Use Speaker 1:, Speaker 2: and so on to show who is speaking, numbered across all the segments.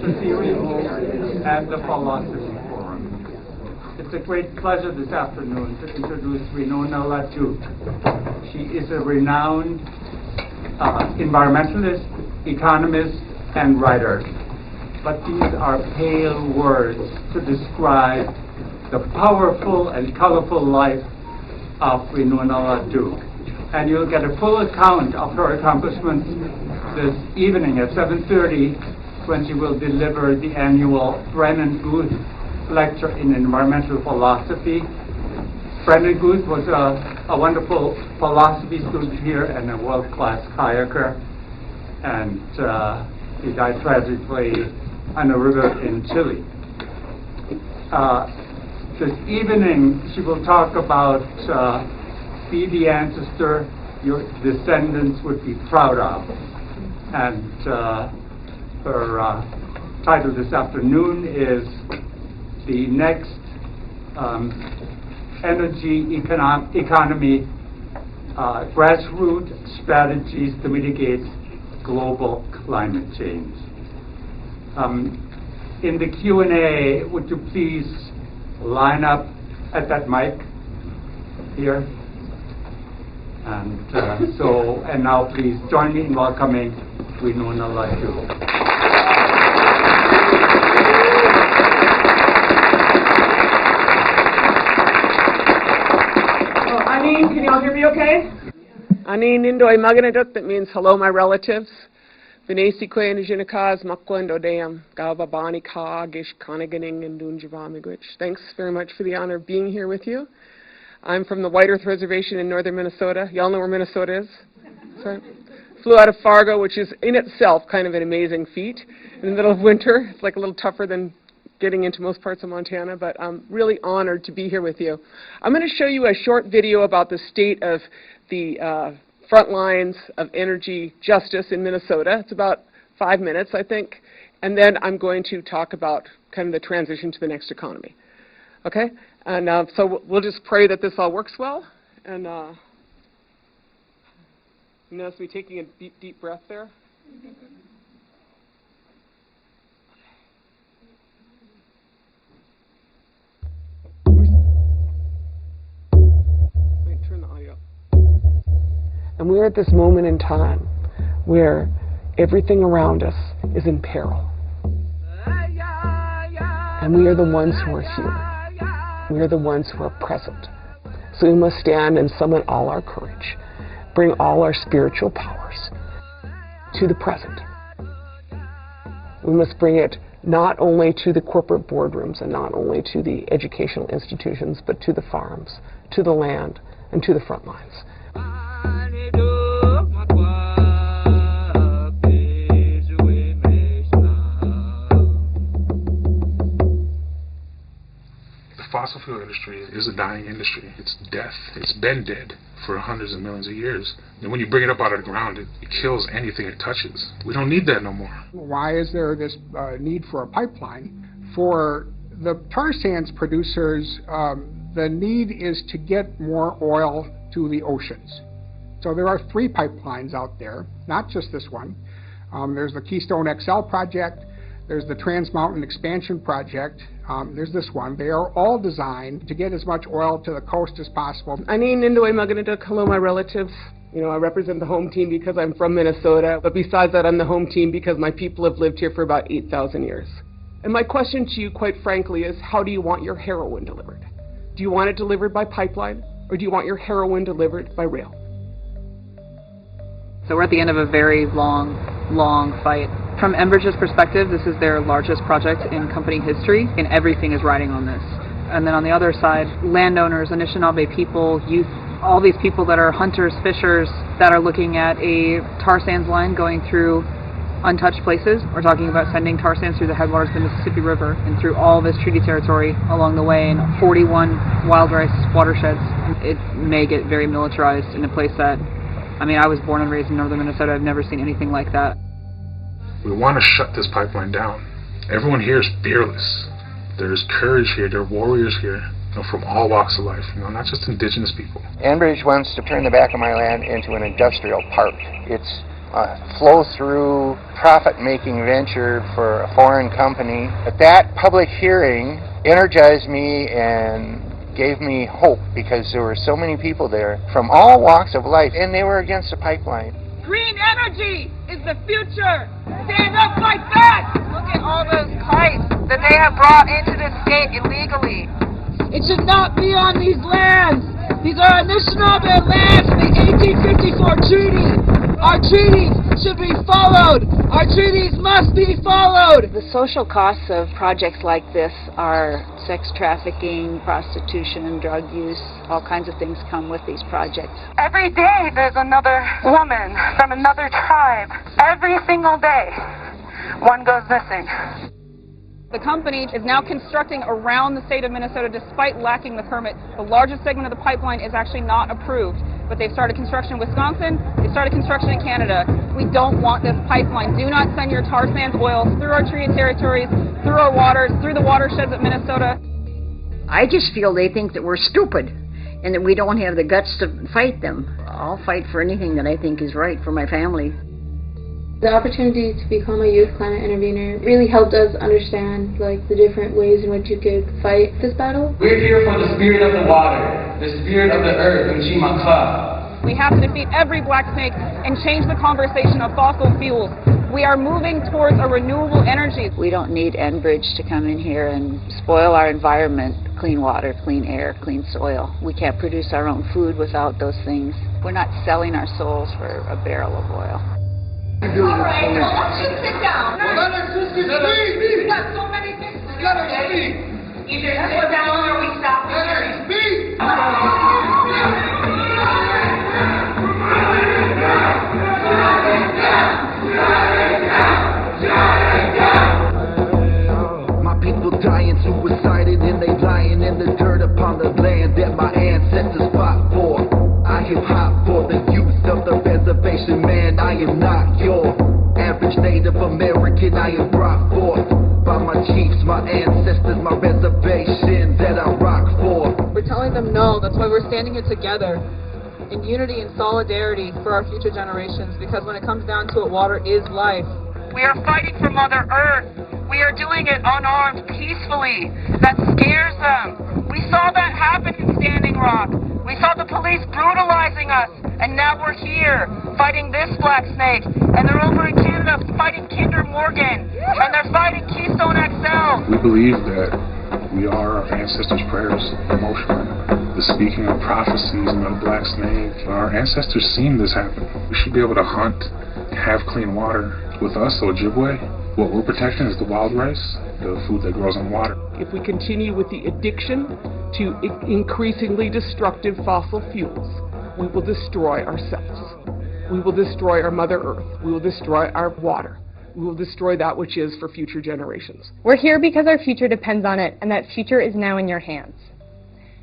Speaker 1: Lecture Series and the Philosophy Forum. It's a great pleasure this afternoon to introduce Winona LaDuke. She is a renowned environmentalist, economist, and writer. But these are pale words to describe the powerful and colorful life of Winona LaDuke. And you'll get a full account of her accomplishments this evening at 7:30 when she will deliver the annual Brennan Guth Lecture in Environmental Philosophy. Brennan Guth was a wonderful philosophy student here and a world-class kayaker, and he died tragically on a river in Chile. This evening she will talk about be the ancestor your descendants would be proud of. And her title this afternoon is The Next Energy Economy Grassroots Strategies to Mitigate Global Climate Change. In the Q&A, would you please line up at that mic here? And now please join me in welcoming Winona LaDuke.
Speaker 2: Anin, can you all hear me okay? Anin Indoi Maganaduk, that means hello my relatives. Vinesi Kwe Nijinakas, Makwan Dodam, Galvabani Ka, Gish Koniganing, and Dunjavamigwich. Thanks very much for the honor of being here with you. I'm from the White Earth Reservation in northern Minnesota. Y'all know where Minnesota is? Sorry. Flew out of Fargo, which is in itself kind of an amazing feat. In the middle of winter, it's like a little tougher than getting into most parts of Montana, but I'm really honored to be here with you. I'm going to show you a short video about the state of the front lines of energy justice in Minnesota. It's about 5 minutes, I think. And then I'm going to talk about kind of the transition to the next economy. Okay? And so we'll just pray that this all works well. And you notice me taking a deep, deep breath there? Wait, turn the audio up. And we're at this moment in time where everything around us is in peril. And we are the ones who are here. We are the ones who are present. So we must stand and summon all our courage, bring all our spiritual powers to the present. We must bring it not only to the corporate boardrooms and not only to the educational institutions, but to the farms, to the land, and to the front lines.
Speaker 3: The fossil fuel industry is a dying industry. It's death. It's been dead for hundreds of millions of years. And when you bring it up out of the ground, it kills anything it touches. We don't need that no more.
Speaker 4: Why is there this need for a pipeline? For the tar sands producers, the need is to get more oil to the oceans. So there are 3 pipelines out there, not just this one. There's the Keystone XL project, there's the Trans Mountain Expansion project, there's this one. They are all designed to get as much oil to the coast as possible. Anin Indoi Maganaduk, hello my relatives. You know, I represent the home team because I'm from Minnesota, but besides that I'm the home team because my people have lived here for about 8,000 years. And my question to you, quite frankly, is how do you want your heroin delivered? Do you want it delivered by pipeline, or do you want your heroin delivered by rail?
Speaker 5: So we're at the end of a very long fight. From Enbridge's perspective, this is their largest project in company history, and everything is riding on this. And then on the other side, landowners, Anishinaabe people, youth, all these people that are hunters, fishers, that are looking at a tar sands line going through untouched places. We're talking about sending tar sands through the headwaters of the Mississippi River and through all this treaty territory along the way, and 41 wild rice watersheds. It may get very militarized in a place that, I mean, I was born and raised in northern Minnesota. I've never seen anything like that.
Speaker 3: We want to shut this pipeline down. Everyone here is fearless. There's courage here. There are warriors here, from all walks of life, not just indigenous people.
Speaker 6: Enbridge wants to turn the back of my land into an industrial park. It's a flow-through, profit-making venture for a foreign company. But that public hearing energized me and gave me hope because there were so many people there from all walks of life, and they were against the pipeline.
Speaker 7: Green energy is the future. Stand up, fight back. Look at all those pipes that they have brought into this state illegally. It should not be on these lands. These are Anishinaabe lands in the 1854 treaty. Our treaties should be followed. Our treaties must be followed.
Speaker 8: The social costs of projects like this are sex trafficking, prostitution, drug use, all kinds of things come with these projects.
Speaker 7: Every day there's another woman from another tribe. Every single day, one goes missing. The company is now constructing around the state of Minnesota despite lacking the permit. The largest segment of the pipeline is actually not approved, but they've started construction in Wisconsin, they started construction in Canada. We don't want this pipeline. Do not send your tar sands oil through our treaty territories, through our waters, through the watersheds of Minnesota.
Speaker 9: I just feel they think that we're stupid and that we don't have the guts to fight them. I'll fight for anything that I think is right for my family.
Speaker 10: The opportunity to become a youth climate intervener really helped us understand the different ways in which you could fight this battle.
Speaker 11: We're here for the spirit of the water, the spirit of the earth, and Chimaka.
Speaker 7: We have to defeat every black snake and change the conversation of fossil fuels. We are moving towards a renewable energy.
Speaker 8: We don't need Enbridge to come in here and spoil our environment, clean water, clean air, clean soil. We can't produce our own food without those things. We're not selling our souls for a barrel of oil.
Speaker 7: All right, now let's just sit down.
Speaker 12: Let her speak.
Speaker 7: We got so many things to do.
Speaker 12: Let her speak.
Speaker 7: Either sit down or we stop.
Speaker 12: Let her speak.
Speaker 13: My people dying, suicided, and they lying in the dirt upon the land that my ancestors fought for. I hip hop for the youth of the reservation, man. I am not your average Native American. I am brought forth by my chiefs, my ancestors, my reservation that I rock for.
Speaker 5: We're telling them no. That's why we're standing here together in unity and solidarity for our future generations, because when it comes down to it, water is life.
Speaker 7: We are fighting for Mother Earth. We are doing it unarmed, peacefully. That scares them. We saw that happen in Standing Rock. We saw the police brutalizing us, and now we're here fighting this black snake, and they're over in Canada fighting Kinder Morgan, and they're fighting Keystone XL.
Speaker 3: We believe that we are our ancestors' prayers, emotionally. The speaking of prophecies and the black snake. Our ancestors seen this happen. We should be able to hunt, have clean water. With us, Ojibwe, what we're protecting is the wild rice, the food that grows on water.
Speaker 2: If we continue with the addiction to increasingly destructive fossil fuels, we will destroy ourselves. We will destroy our Mother Earth. We will destroy our water. We will destroy that which is for future generations.
Speaker 14: We're here because our future depends on it, and that future is now in your hands.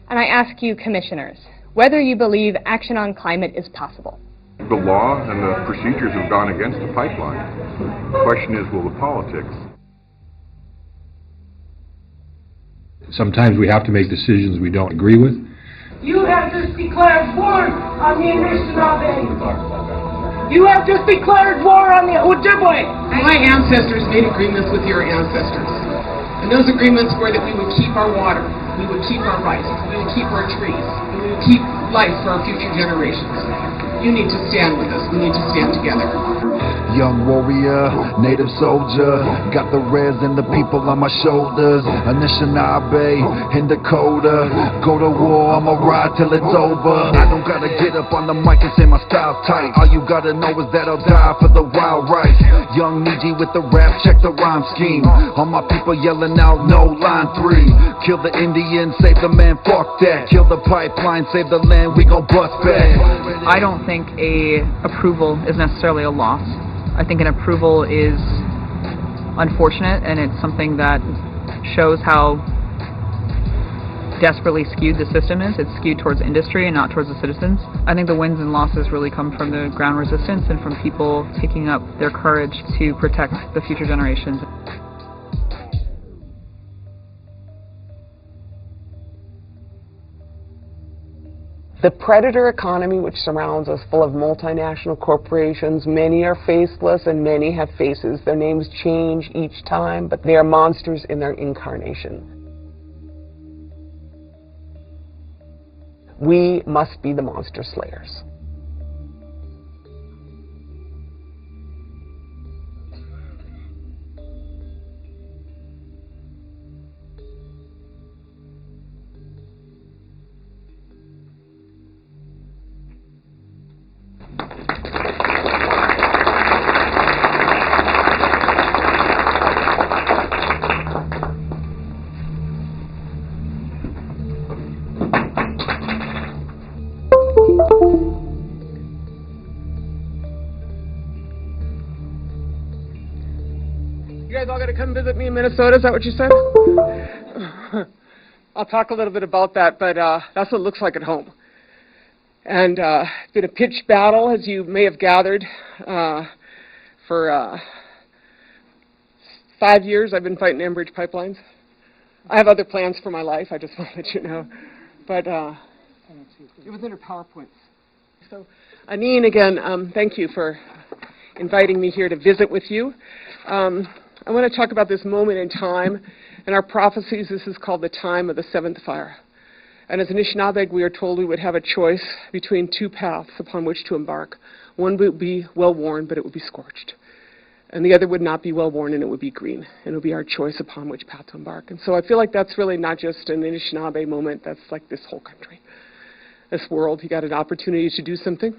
Speaker 14: And I ask you, commissioners, whether you believe action on climate is possible.
Speaker 15: The law and the procedures have gone against the pipeline. The question is, will the politics?
Speaker 16: Sometimes we have to make decisions we don't agree with.
Speaker 7: You have just declared war on the Anishinaabe. You have just declared war on the Ojibwe.
Speaker 2: My ancestors made agreements with your ancestors. And those agreements were that we would keep our water, we would keep our rice, we would keep our trees, we would keep life for our future generations. You need to stand with us. We need to stand together.
Speaker 13: Young warrior, native soldier, got the res and the people on my shoulders. Anishinaabe in Dakota, go to war, I'ma ride till it's over. I don't gotta get up on the mic and say my style's tight. All you gotta know is that I'll die for the wild rice. Young Niji with the rap, check the rhyme scheme. All my people yelling out, no line 3. Kill the Indian, save the man, fuck that. Kill the pipeline, save the land, we gon' bust back.
Speaker 5: I don't think a approval is necessarily a loss. I think an approval is unfortunate, and it's something that shows how desperately skewed the system is. It's skewed towards industry and not towards the citizens. I think the wins and losses really come from the ground resistance and from people taking up their courage to protect the future generations.
Speaker 2: The predator economy which surrounds us, full of multinational corporations, many are faceless and many have faces. Their names change each time, but they are monsters in their incarnation. We must be the monster slayers. You guys all got to come visit me in Minnesota, is that what you said? I'll talk a little bit about that, but that's what it looks like at home. And it's been a pitched battle, as you may have gathered. For 5 years I've been fighting Enbridge pipelines. I have other plans for my life, I just want to let you know. But it was in her PowerPoints. So, Anine, again, thank you for inviting me here to visit with you. I want to talk about this moment in time. In our prophecies, this is called the time of the seventh fire. And as Anishinaabe, we are told we would have a choice between two paths upon which to embark. One would be well-worn, but it would be scorched. And the other would not be well-worn, and it would be green. And it would be our choice upon which path to embark. And so I feel like that's really not just an Anishinaabe moment. That's like this whole country. This world, you got an opportunity to do something.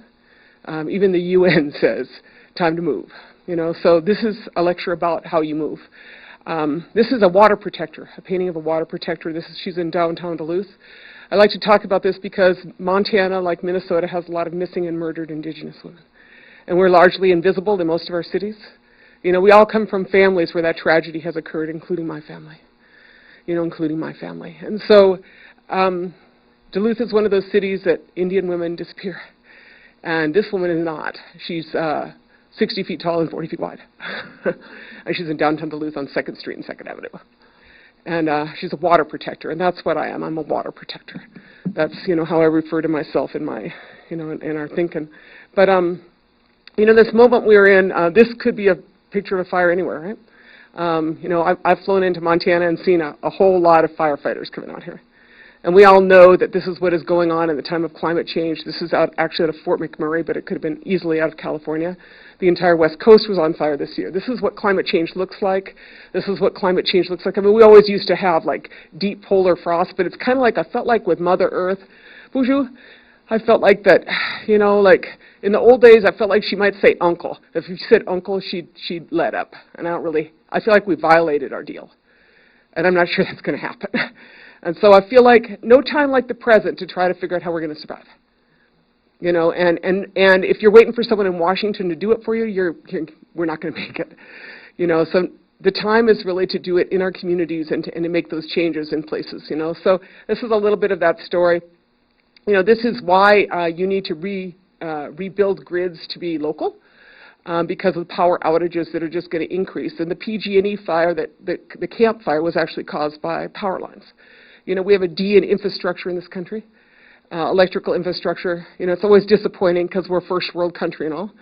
Speaker 2: Even the UN says, time to move. You know, so this is a lecture about how you move. This is a water protector, a painting of a water protector. She's in downtown Duluth. I like to talk about this because Montana, like Minnesota, has a lot of missing and murdered Indigenous women. And we're largely invisible in most of our cities. You know, we all come from families where that tragedy has occurred, including my family. You know, including my family. And so Duluth is one of those cities that Indian women disappear. And this woman is not. She's 60 feet tall and 40 feet wide. And she's in downtown Duluth on 2nd Street and 2nd Avenue. And she's a water protector, and that's what I am. I'm a water protector. That's, you know, how I refer to myself in my, you know, in our thinking. But, you know, this moment we're in, this could be a picture of a fire anywhere, right? You know, I've flown into Montana and seen a whole lot of firefighters coming out here. And we all know that this is what is going on in the time of climate change. This is actually out of Fort McMurray, but it could have been easily out of California. The entire West Coast was on fire this year. This is what climate change looks like. This is what climate change looks like. I mean, we always used to have, like, deep polar frost, but it's kind of like, I felt like with Mother Earth, Boozhoo, I felt like that, you know, like, in the old days, I felt like she might say uncle. If you said uncle, she'd let up. And I feel like we violated our deal. And I'm not sure that's going to happen. And so I feel like no time like the present to try to figure out how we're going to survive. You know, and if you're waiting for someone in Washington to do it for you, we're not going to make it. You know, so the time is really to do it in our communities and to make those changes in places, you know. So this is a little bit of that story. You know, this is why you need to rebuild grids to be local. Because of the power outages that are just going to increase. And the PG&E fire, the Camp Fire, was actually caused by power lines. You know, we have a D in infrastructure in this country, electrical infrastructure. You know, it's always disappointing because we're a first world country and all.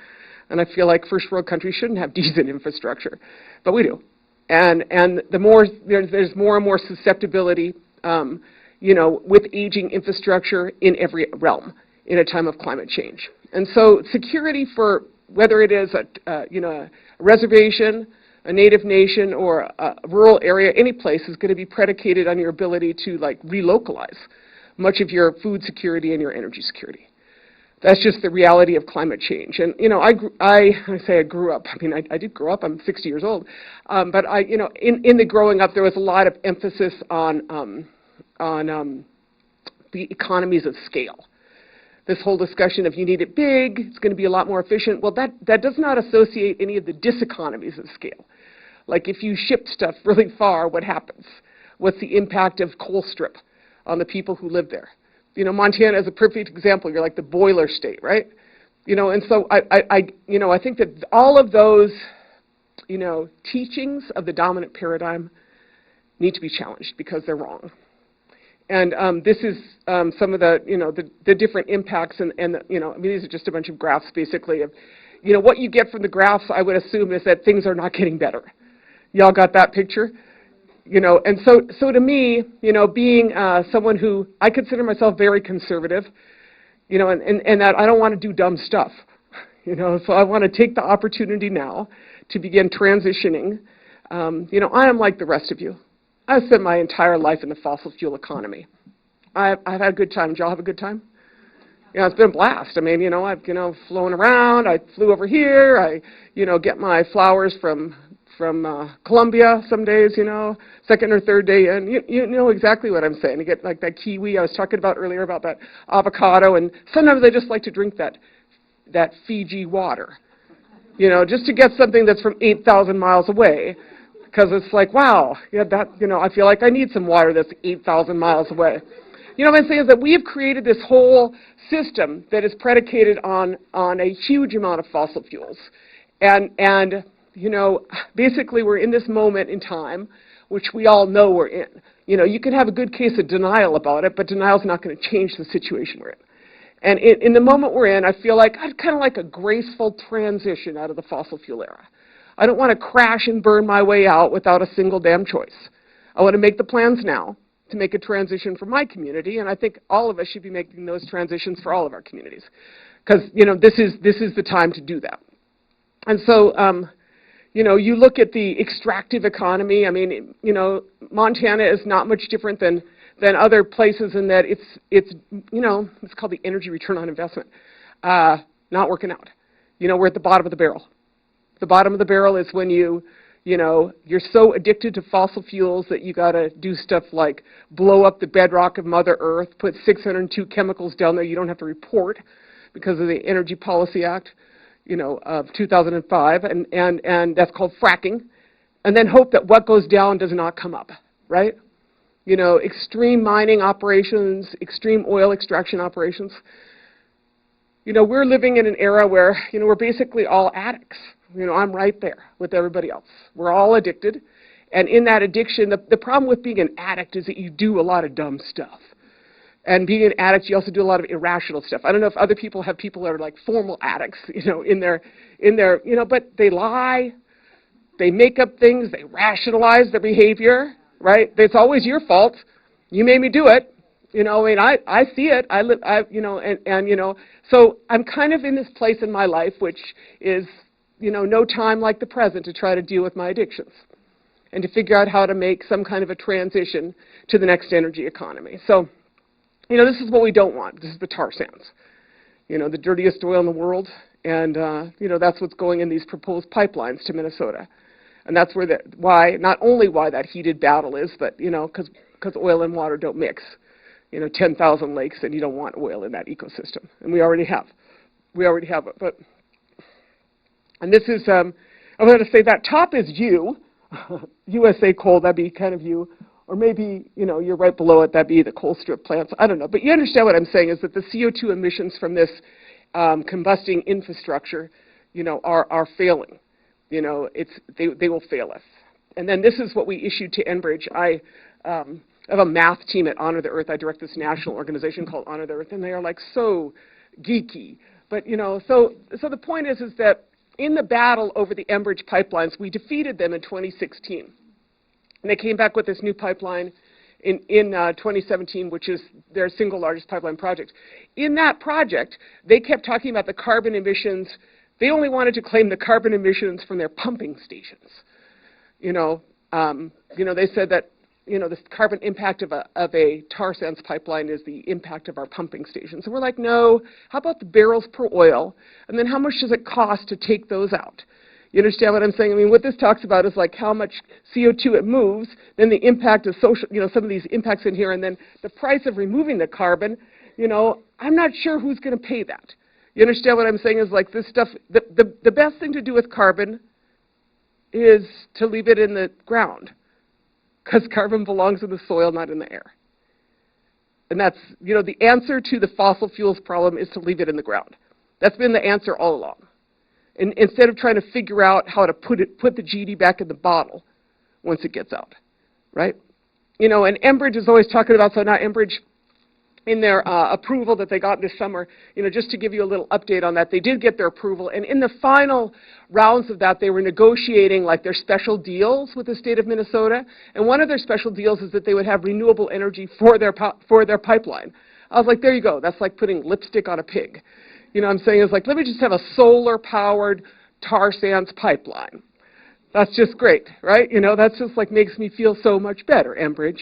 Speaker 2: And I feel like first world countries shouldn't have D's in infrastructure, but we do. And the more there's more and more susceptibility, you know, with aging infrastructure in every realm in a time of climate change. And so security for whether it is you know, a reservation, a native nation, or a rural area, any place is going to be predicated on your ability to, like, relocalize much of your food security and your energy security. That's just the reality of climate change. And, you know, I say I grew up. I mean, I did grow up. I'm 60 years old. But you know, in the growing up, there was a lot of emphasis on the economies of scale. This whole discussion of you need it big, it's going to be a lot more efficient. Well, that does not associate any of the diseconomies of scale. Like if you ship stuff really far, what happens? What's the impact of coal strip on the people who live there? You know, Montana is a perfect example. You're like the boiler state, right? You know, and so you know, I think that all of those, you know, teachings of the dominant paradigm need to be challenged because they're wrong. this is some of the, the different impacts, and I mean, these are just a bunch of graphs, basically, of, what you get from the graphs, I would assume, is that things are not getting better. Y'all got that picture? And so to me, being someone who, I consider myself very conservative, and that I don't want to do dumb stuff, so I want to take the opportunity now to begin transitioning. I am like the rest of you. I've spent my entire life in the fossil fuel economy. I've had a good time. Did y'all have a good time? It's been a blast. I mean, I've, flown around. I flew over here. I, get my flowers from Colombia some days, second or third day in. You know exactly what I'm saying. You get like that kiwi I was talking about earlier, about that avocado, and sometimes I just like to drink that Fiji water, just to get something that's from 8,000 miles away. Because it's like, wow, I feel like I need some water that's 8,000 miles away. What I'm saying is that we have created this whole system that is predicated on a huge amount of fossil fuels. And basically we're in this moment in time, which we all know we're in. You can have a good case of denial about it, but denial's not going to change the situation we're in. And in the moment we're in, I feel like I'd kind of like a graceful transition out of the fossil fuel era. I don't want to crash and burn my way out without a single damn choice. I want to make the plans now to make a transition for my community, and I think all of us should be making those transitions for all of our communities, because this is the time to do that. And so you look at the extractive economy. I mean, Montana is not much different than other places in that it's called the energy return on investment, not working out. We're at the bottom of the barrel. The bottom of the barrel is when you're so addicted to fossil fuels that you got to do stuff like blow up the bedrock of Mother Earth, put 602 chemicals down there you don't have to report because of the Energy Policy Act, of 2005, and that's called fracking, and then hope that what goes down does not come up, right? Extreme mining operations, extreme oil extraction operations. We're living in an era where, we're basically all addicts. I'm right there with everybody else. We're all addicted. And in that addiction, the problem with being an addict is that you do a lot of dumb stuff. And being an addict, you also do a lot of irrational stuff. I don't know if other people have people that are like formal addicts, in their, but they lie, they make up things, they rationalize their behavior, right? It's always your fault. You made me do it. I see it. So I'm kind of in this place in my life, which is, no time like the present to try to deal with my addictions and to figure out how to make some kind of a transition to the next energy economy. So, this is what we don't want. This is the tar sands, the dirtiest oil in the world. And, that's what's going in these proposed pipelines to Minnesota. And that's where not only why that heated battle is, but, because oil and water don't mix. 10,000 lakes, and you don't want oil in that ecosystem. And we already have it. But, and this is, I'm going to say that top is you, USA coal, that'd be kind of you. Or maybe, you're right below it, that'd be the coal strip plants. I don't know. But you understand what I'm saying is that the CO2 emissions from this combusting infrastructure, are failing. They will fail us. And then this is what we issued to Enbridge. I have a math team at Honor the Earth. I direct this national organization called Honor the Earth, and they are like so geeky. But, so the point is that in the battle over the Enbridge pipelines, we defeated them in 2016. And they came back with this new pipeline in 2017, which is their single largest pipeline project. In that project, they kept talking about the carbon emissions. They only wanted to claim the carbon emissions from their pumping stations. They said that, the carbon impact of a tar sands pipeline is the impact of our pumping stations. And we're like, no, how about the barrels per oil? And then how much does it cost to take those out? You understand what I'm saying? I mean, what this talks about is like how much CO2 it moves, then the impact of social, some of these impacts in here, and then the price of removing the carbon. I'm not sure who's going to pay that. You understand what I'm saying is like this stuff, the best thing to do with carbon is to leave it in the ground, because carbon belongs in the soil, not in the air. And that's, the answer to the fossil fuels problem is to leave it in the ground. That's been the answer all along. And instead of trying to figure out how to put the GD back in the bottle once it gets out, right? you know, and Enbridge is always talking about, so now Enbridge, in their approval that they got this summer, you know, just to give you a little update on that, they did get their approval, and in the final rounds of that, they were negotiating like their special deals with the state of Minnesota, and one of their special deals is that they would have renewable energy for their pipeline. I was like, there you go, that's like putting lipstick on a pig. You know what I'm saying? It's like, let me just have a solar-powered tar sands pipeline. That's just great, right? You know, that's just like makes me feel so much better, Enbridge.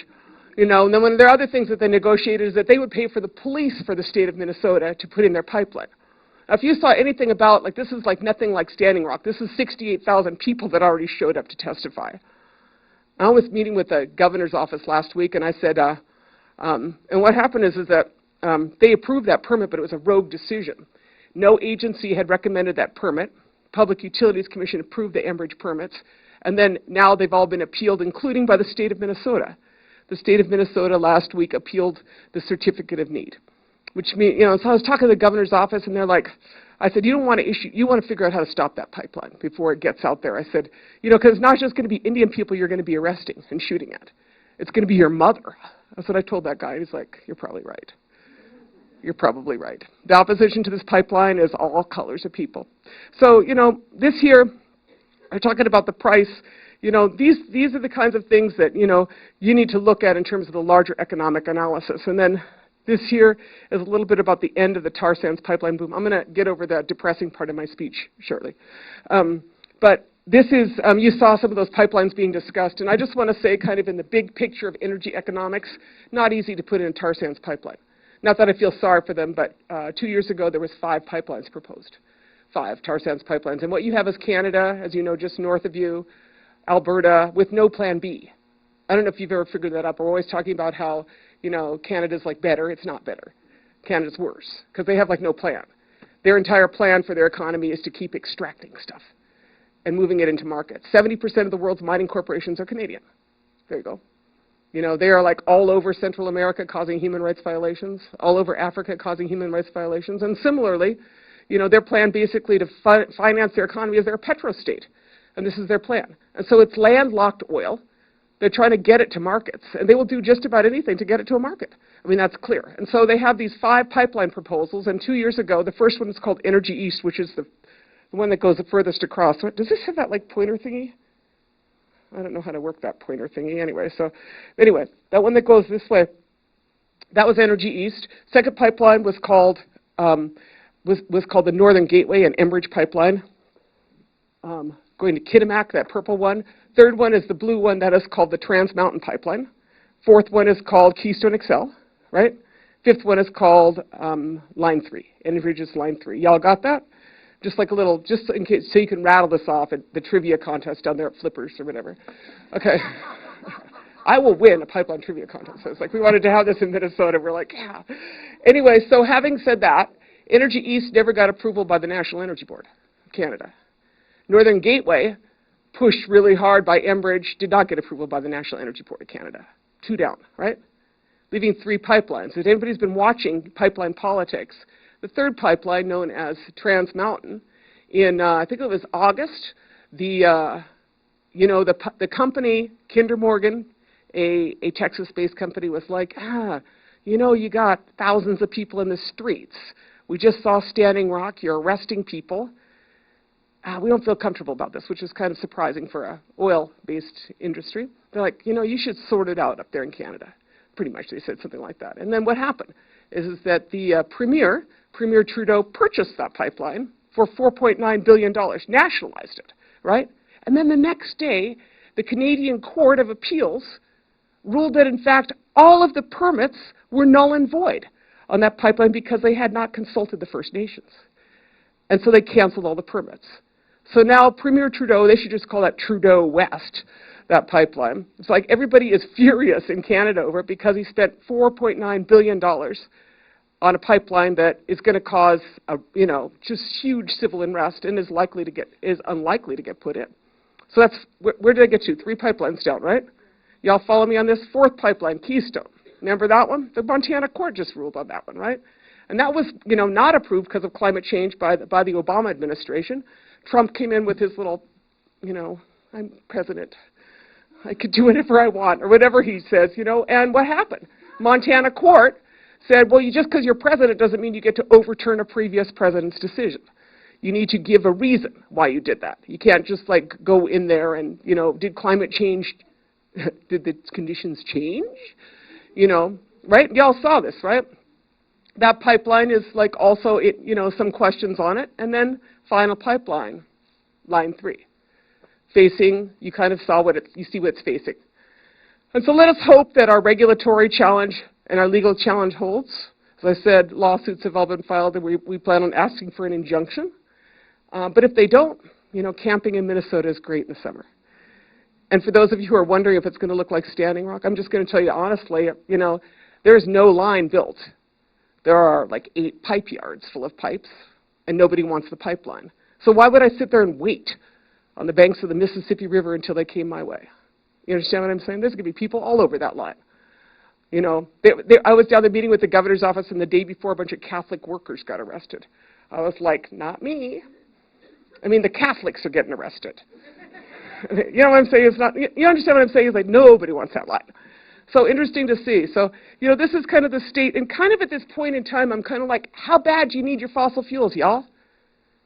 Speaker 2: You know, and then when there are other things that they negotiated is that they would pay for the police for the state of Minnesota to put in their pipeline. Now, if you saw anything about, like, this is like nothing like Standing Rock. This is 68,000 people that already showed up to testify. I was meeting with the governor's office last week, and I said, and what happened is that they approved that permit, but it was a rogue decision. No agency had recommended that permit. Public Utilities Commission approved the Enbridge permits, and then now they've all been appealed, including by the state of Minnesota. The state of Minnesota last week appealed the certificate of need, which means, you know, so I was talking to the governor's office, and they're like, I said, you want to figure out how to stop that pipeline before it gets out there. I said, you know, because it's not just going to be Indian people you're going to be arresting and shooting at. It's going to be your mother. That's what I told that guy. He's like, you're probably right. You're probably right. The opposition to this pipeline is all colors of people. So, you know, this here, I'm talking about the price. You know, these are the kinds of things that, you know, you need to look at in terms of the larger economic analysis. And then this here is a little bit about the end of the tar sands pipeline boom. I'm going to get over the depressing part of my speech shortly. But this is, you saw some of those pipelines being discussed, and I just want to say kind of in the big picture of energy economics, not easy to put in a tar sands pipeline. Not that I feel sorry for them, but 2 years ago there was 5 pipelines proposed, 5 tar sands pipelines. And what you have is Canada, as you know, just north of you, Alberta, with no plan B. I don't know if you've ever figured that out, but we're always talking about how, you know, Canada's like better. It's not better. Canada's worse, because they have like no plan. Their entire plan for their economy is to keep extracting stuff and moving it into markets. 70% of the world's mining corporations are Canadian. There you go. You know, they are like all over Central America causing human rights violations, all over Africa causing human rights violations, and similarly, you know, their plan basically to finance their economy is they're a petrostate. And this is their plan. And so it's landlocked oil. They're trying to get it to markets. And they will do just about anything to get it to a market. I mean, that's clear. And so they have these 5 pipeline proposals. And 2 years ago, the first one is called Energy East, which is the one that goes the furthest across. Does this have that, like, pointer thingy? I don't know how to work that pointer thingy anyway. So anyway, that one that goes this way, that was Energy East. Second pipeline was called the Northern Gateway and Enbridge Pipeline. Going to Kitimat, that purple one. Third one is the blue one that is called the Trans Mountain Pipeline. Fourth one is called Keystone XL, right? Fifth one is called Line 3, Enbridge's Line 3. Y'all got that? Just like a little, just in case, so you can rattle this off at the trivia contest down there at Flippers or whatever. Okay. I will win a pipeline trivia contest. So it's like we wanted to have this in Minnesota. We're like, yeah. Anyway, so having said that, Energy East never got approval by the National Energy Board of Canada. Northern Gateway, pushed really hard by Enbridge, did not get approval by the National Energy Board of Canada. 2 down, right? Leaving 3 pipelines. If anybody's been watching pipeline politics, the third pipeline, known as Trans Mountain, in I think it was August, the company Kinder Morgan, a Texas-based company, was like, you know, you got thousands of people in the streets. We just saw Standing Rock. You're arresting people. We don't feel comfortable about this, which is kind of surprising for an oil-based industry. They're like, you know, you should sort it out up there in Canada. Pretty much they said something like that. And then what happened is that the Premier Trudeau, purchased that pipeline for $4.9 billion, nationalized it, right? And then the next day, the Canadian Court of Appeals ruled that, in fact, all of the permits were null and void on that pipeline because they had not consulted the First Nations. And so they canceled all the permits. So now Premier Trudeau, they should just call that Trudeau West, that pipeline. It's like everybody is furious in Canada over it because he spent $4.9 billion on a pipeline that is going to cause, just huge civil unrest and is unlikely to get put in. So that's, where did I get to? 3 pipelines down, right? Y'all follow me on this? 4th pipeline, Keystone. Remember that one? The Montana court just ruled on that one, right? And that was, not approved because of climate change by the Obama administration. Trump came in with his little, I'm president. I could do whatever I want, or whatever he says, you know. And what happened? Montana court said, well, just because you're president doesn't mean you get to overturn a previous president's decision. You need to give a reason why you did that. You can't just like go in there and, you know, did climate change, did the conditions change? You know, right? Y'all saw this, right? That pipeline is like also, you know, some questions on it. And then final pipeline, line 3. Facing, you kind of saw you see what it's facing. And so let us hope that our regulatory challenge and our legal challenge holds. As I said, lawsuits have all been filed, and we plan on asking for an injunction. But if they don't, you know, camping in Minnesota is great in the summer. And for those of you who are wondering if it's going to look like Standing Rock, I'm just going to tell you honestly, you know, there's no line built. There are like 8 pipe yards full of pipes, and nobody wants the pipeline. So why would I sit there and wait on the banks of the Mississippi River until they came my way? You understand what I'm saying? There's going to be people all over that line. You know, I was down there meeting with the governor's office, and the day before, a bunch of Catholic workers got arrested. I was like, not me. I mean, the Catholics are getting arrested. You know what I'm saying? It's not. You understand what I'm saying? It's like nobody wants that line. So interesting to see. So, you know, this is kind of the state, and kind of at this point in time, I'm kind of like, how bad do you need your fossil fuels, y'all?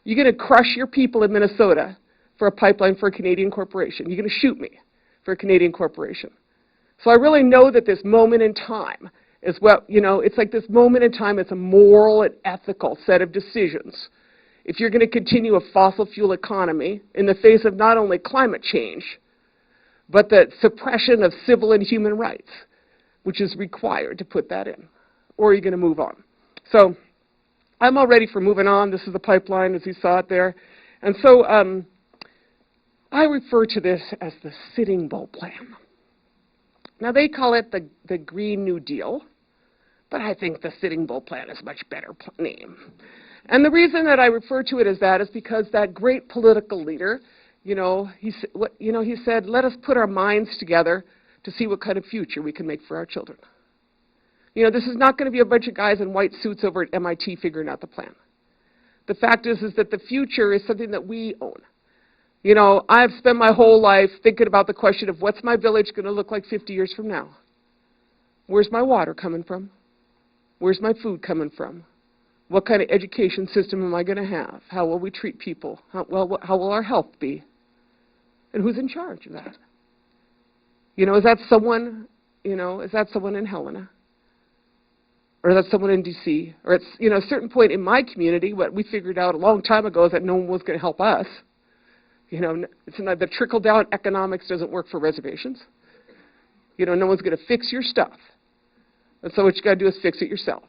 Speaker 2: You're going to crush your people in Minnesota for a pipeline for a Canadian corporation. You're going to shoot me for a Canadian corporation. So I really know that this moment in time is what, you know, it's like this moment in time, it's a moral and ethical set of decisions. If you're going to continue a fossil fuel economy in the face of not only climate change, but the suppression of civil and human rights, which is required to put that in, or are you going to move on? So I'm all ready for moving on. This is the pipeline as you saw it there. And so I refer to this as the Sitting Bull Plan. Now, they call it the Green New Deal, but I think the Sitting Bull Plan is a much better name. And the reason that I refer to it as that is because that great political leader, you know, he said, let us put our minds together to see what kind of future we can make for our children. You know, this is not going to be a bunch of guys in white suits over at MIT figuring out the plan. The fact is that the future is something that we own. You know, I've spent my whole life thinking about the question of what's my village going to look like 50 years from now? Where's my water coming from? Where's my food coming from? What kind of education system am I going to have? How will we treat people? How will our health be? And who's in charge of that? You know, is that someone, you know, is that someone in Helena? Or is that someone in D.C.? Or it's, you know, a certain point in my community, what we figured out a long time ago is that no one was going to help us. You know, it's not, the trickle-down economics doesn't work for reservations. You know, no one's going to fix your stuff. And so what you got to do is fix it yourself.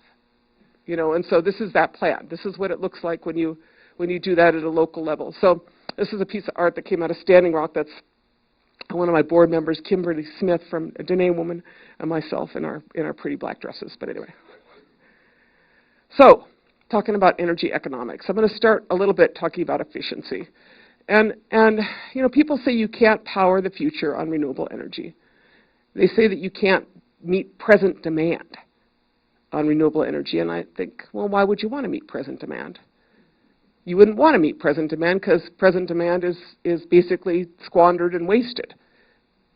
Speaker 2: You know, and so this is that plan. This is what it looks like when you do that at a local level. So this is a piece of art that came out of Standing Rock. That's one of my board members, Kimberly Smith from a Dene woman, and myself in our pretty black dresses. But anyway. So, talking about energy economics. I'm going to start a little bit talking about efficiency. And you know, people say you can't power the future on renewable energy. They say that you can't meet present demand on renewable energy. And I think, well, why would you want to meet present demand? You wouldn't want to meet present demand because present demand is basically squandered and wasted.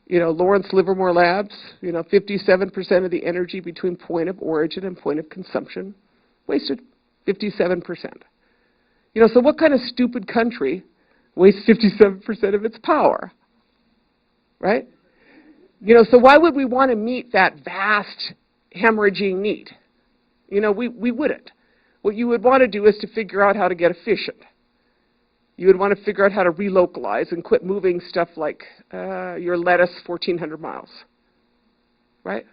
Speaker 2: You know, Lawrence Livermore Labs, you know, 57% of the energy between point of origin and point of consumption, wasted 57%. You know, so what kind of stupid country wastes 57% of its power, right? You know, so why would we want to meet that vast hemorrhaging need? You know, we wouldn't. What you would want to do is to figure out how to get efficient. You would want to figure out how to relocalize and quit moving stuff like your lettuce 1,400 miles, right?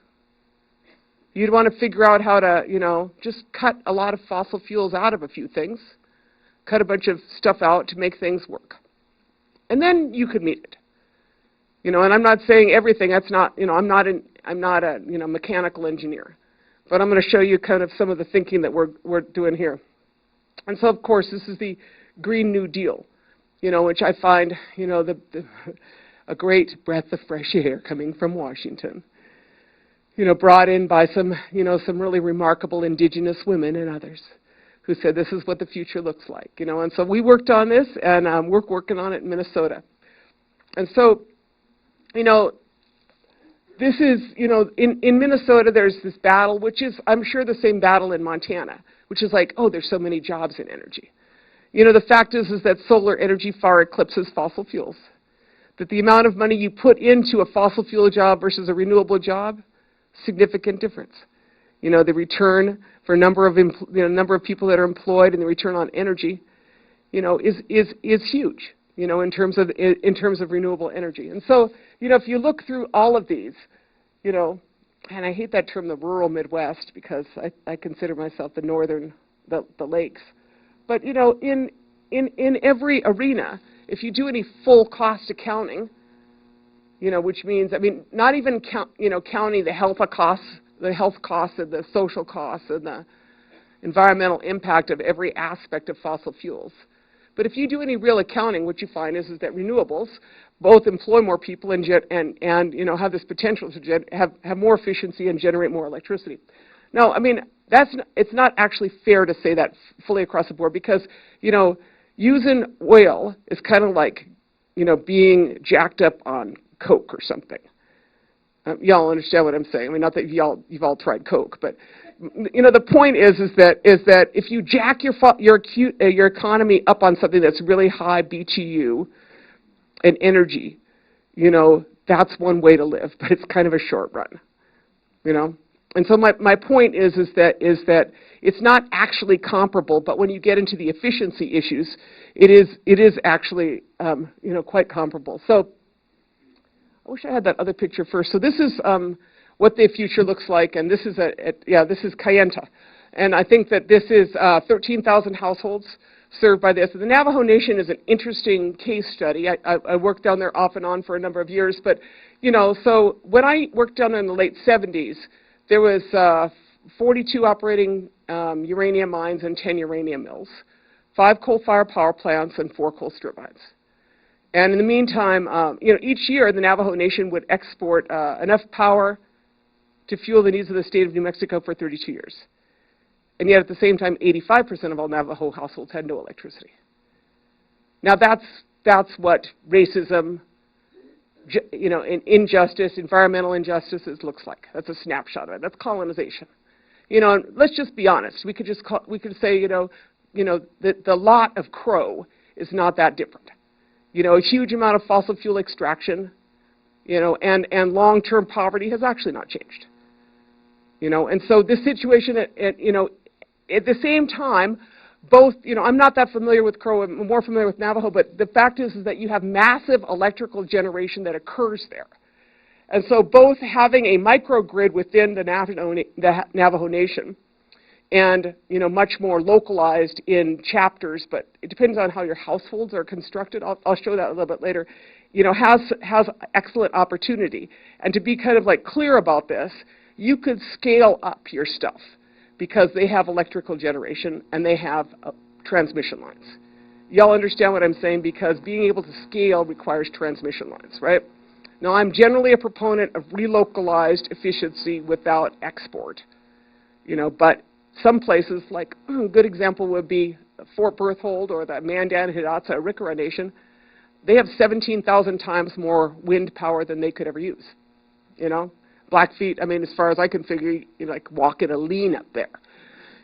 Speaker 2: You'd want to figure out how to, you know, just cut a lot of fossil fuels out of a few things, cut a bunch of stuff out to make things work. And then you could meet it. You know, and I'm not saying everything. That's not, you know, I'm not a, you know, mechanical engineer. But I'm going to show you kind of some of the thinking that we're doing here. And so, of course, this is the Green New Deal, you know, which I find, you know, a great breath of fresh air coming from Washington. You know, brought in by some, you know, some really remarkable indigenous women and others who said this is what the future looks like, you know. And so we worked on this, and we're working on it in Minnesota. And so, you know, this is, you know, in Minnesota there's this battle, which is, I'm sure, the same battle in Montana, which is like, oh, there's so many jobs in energy. You know, the fact is that solar energy far eclipses fossil fuels. That the amount of money you put into a fossil fuel job versus a renewable job, significant difference. You know, the return for number of people that are employed and the return on energy, you know, is huge. You know, in terms of renewable energy. And so, you know, if you look through all of these, you know, and I hate that term, the rural Midwest, because I consider myself the northern, the lakes. But, you know, in every arena, if you do any full cost accounting, you know, which means, I mean, not even counting the health costs and the social costs and the environmental impact of every aspect of fossil fuels. But if you do any real accounting, what you find is that renewables both employ more people and you know, have this potential to have more efficiency and generate more electricity. Now, I mean, it's not actually fair to say that fully across the board, because, you know, using oil is kind of like, you know, being jacked up on Coke or something. Y'all understand what I'm saying? I mean, not that you've all tried Coke, but you know, the point is that if you jack your economy up on something that's really high BTU and energy, you know, that's one way to live, but it's kind of a short run, you know. And so my point is that it's not actually comparable, but when you get into the efficiency issues, it is actually you know, quite comparable. So I wish I had that other picture first. So this is what the future looks like, and this is this is Kayenta, and I think that this is 13,000 households served by this. The Navajo Nation is an interesting case study. I worked down there off and on for a number of years, but you know, so when I worked down there in the late 70s, there was 42 operating uranium mines and 10 uranium mills, 5 coal-fired power plants, and 4 coal strip mines. And in the meantime, you know, each year the Navajo Nation would export enough power to fuel the needs of the state of New Mexico for 32 years. And yet at the same time, 85% of all Navajo households had no electricity. Now that's what racism, you know, injustice, environmental injustices looks like. That's a snapshot of it. That's colonization. You know, and let's just be honest. We could say, you know, the lot of Crow is not that different. You know, a huge amount of fossil fuel extraction, you know, and long-term poverty has actually not changed. You know, and so this situation, you know, at the same time, both, you know, I'm not that familiar with Crow, I'm more familiar with Navajo, but the fact is that you have massive electrical generation that occurs there. And so both having a microgrid within the Navajo Nation and, you know, much more localized in chapters, but it depends on how your households are constructed. I'll show that a little bit later. You know, has excellent opportunity. And to be kind of like clear about this, you could scale up your stuff because they have electrical generation and they have transmission lines. Y'all understand what I'm saying? Because being able to scale requires transmission lines, right? Now, I'm generally a proponent of relocalized efficiency without export, you know, but some places, like a good example would be Fort Berthold or the Mandan, Hidatsa, Arikara Nation. They have 17,000 times more wind power than they could ever use, you know. Blackfeet, I mean, as far as I can figure, you like walk in a lean up there.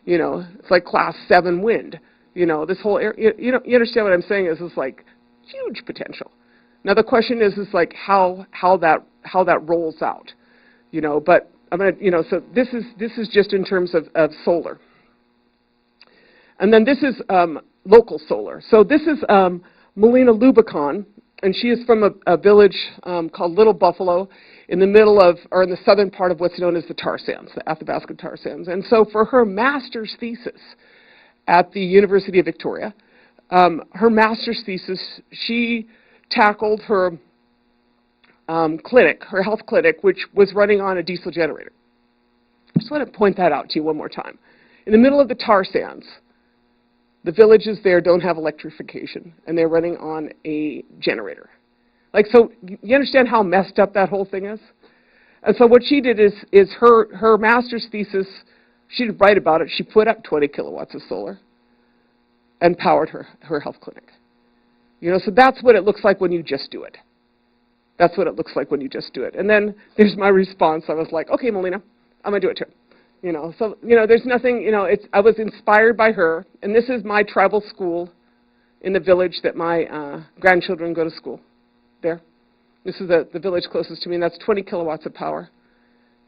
Speaker 2: You know, it's like class 7 wind. You know, this whole area, you know, you understand what I'm saying is like huge potential. Now the question is like how that rolls out. You know, but I'm gonna, you know, so this is just in terms of solar. And then this is local solar. So this is Melina Lubicon, and she is from a village called Little Buffalo, in the middle of, or in the southern part of what's known as the tar sands, the Athabasca tar sands. And so for her master's thesis at the University of Victoria, her master's thesis, she tackled her clinic, her health clinic, which was running on a diesel generator. I just want to point that out to you one more time. In the middle of the tar sands, the villages there don't have electrification, and they're running on a generator. Like, so you understand how messed up that whole thing is? And so what she did is her master's thesis, she didn't write about it, she put up 20 kilowatts of solar and powered her health clinic. You know, so that's what it looks like when you just do it. That's what it looks like when you just do it. And then there's my response. I was like, okay, Melina, I'm going to do it too. So, there's nothing, I was inspired by her, and this is my tribal school in the village that my grandchildren go to school there. This is the village closest to me, and that's 20 kilowatts of power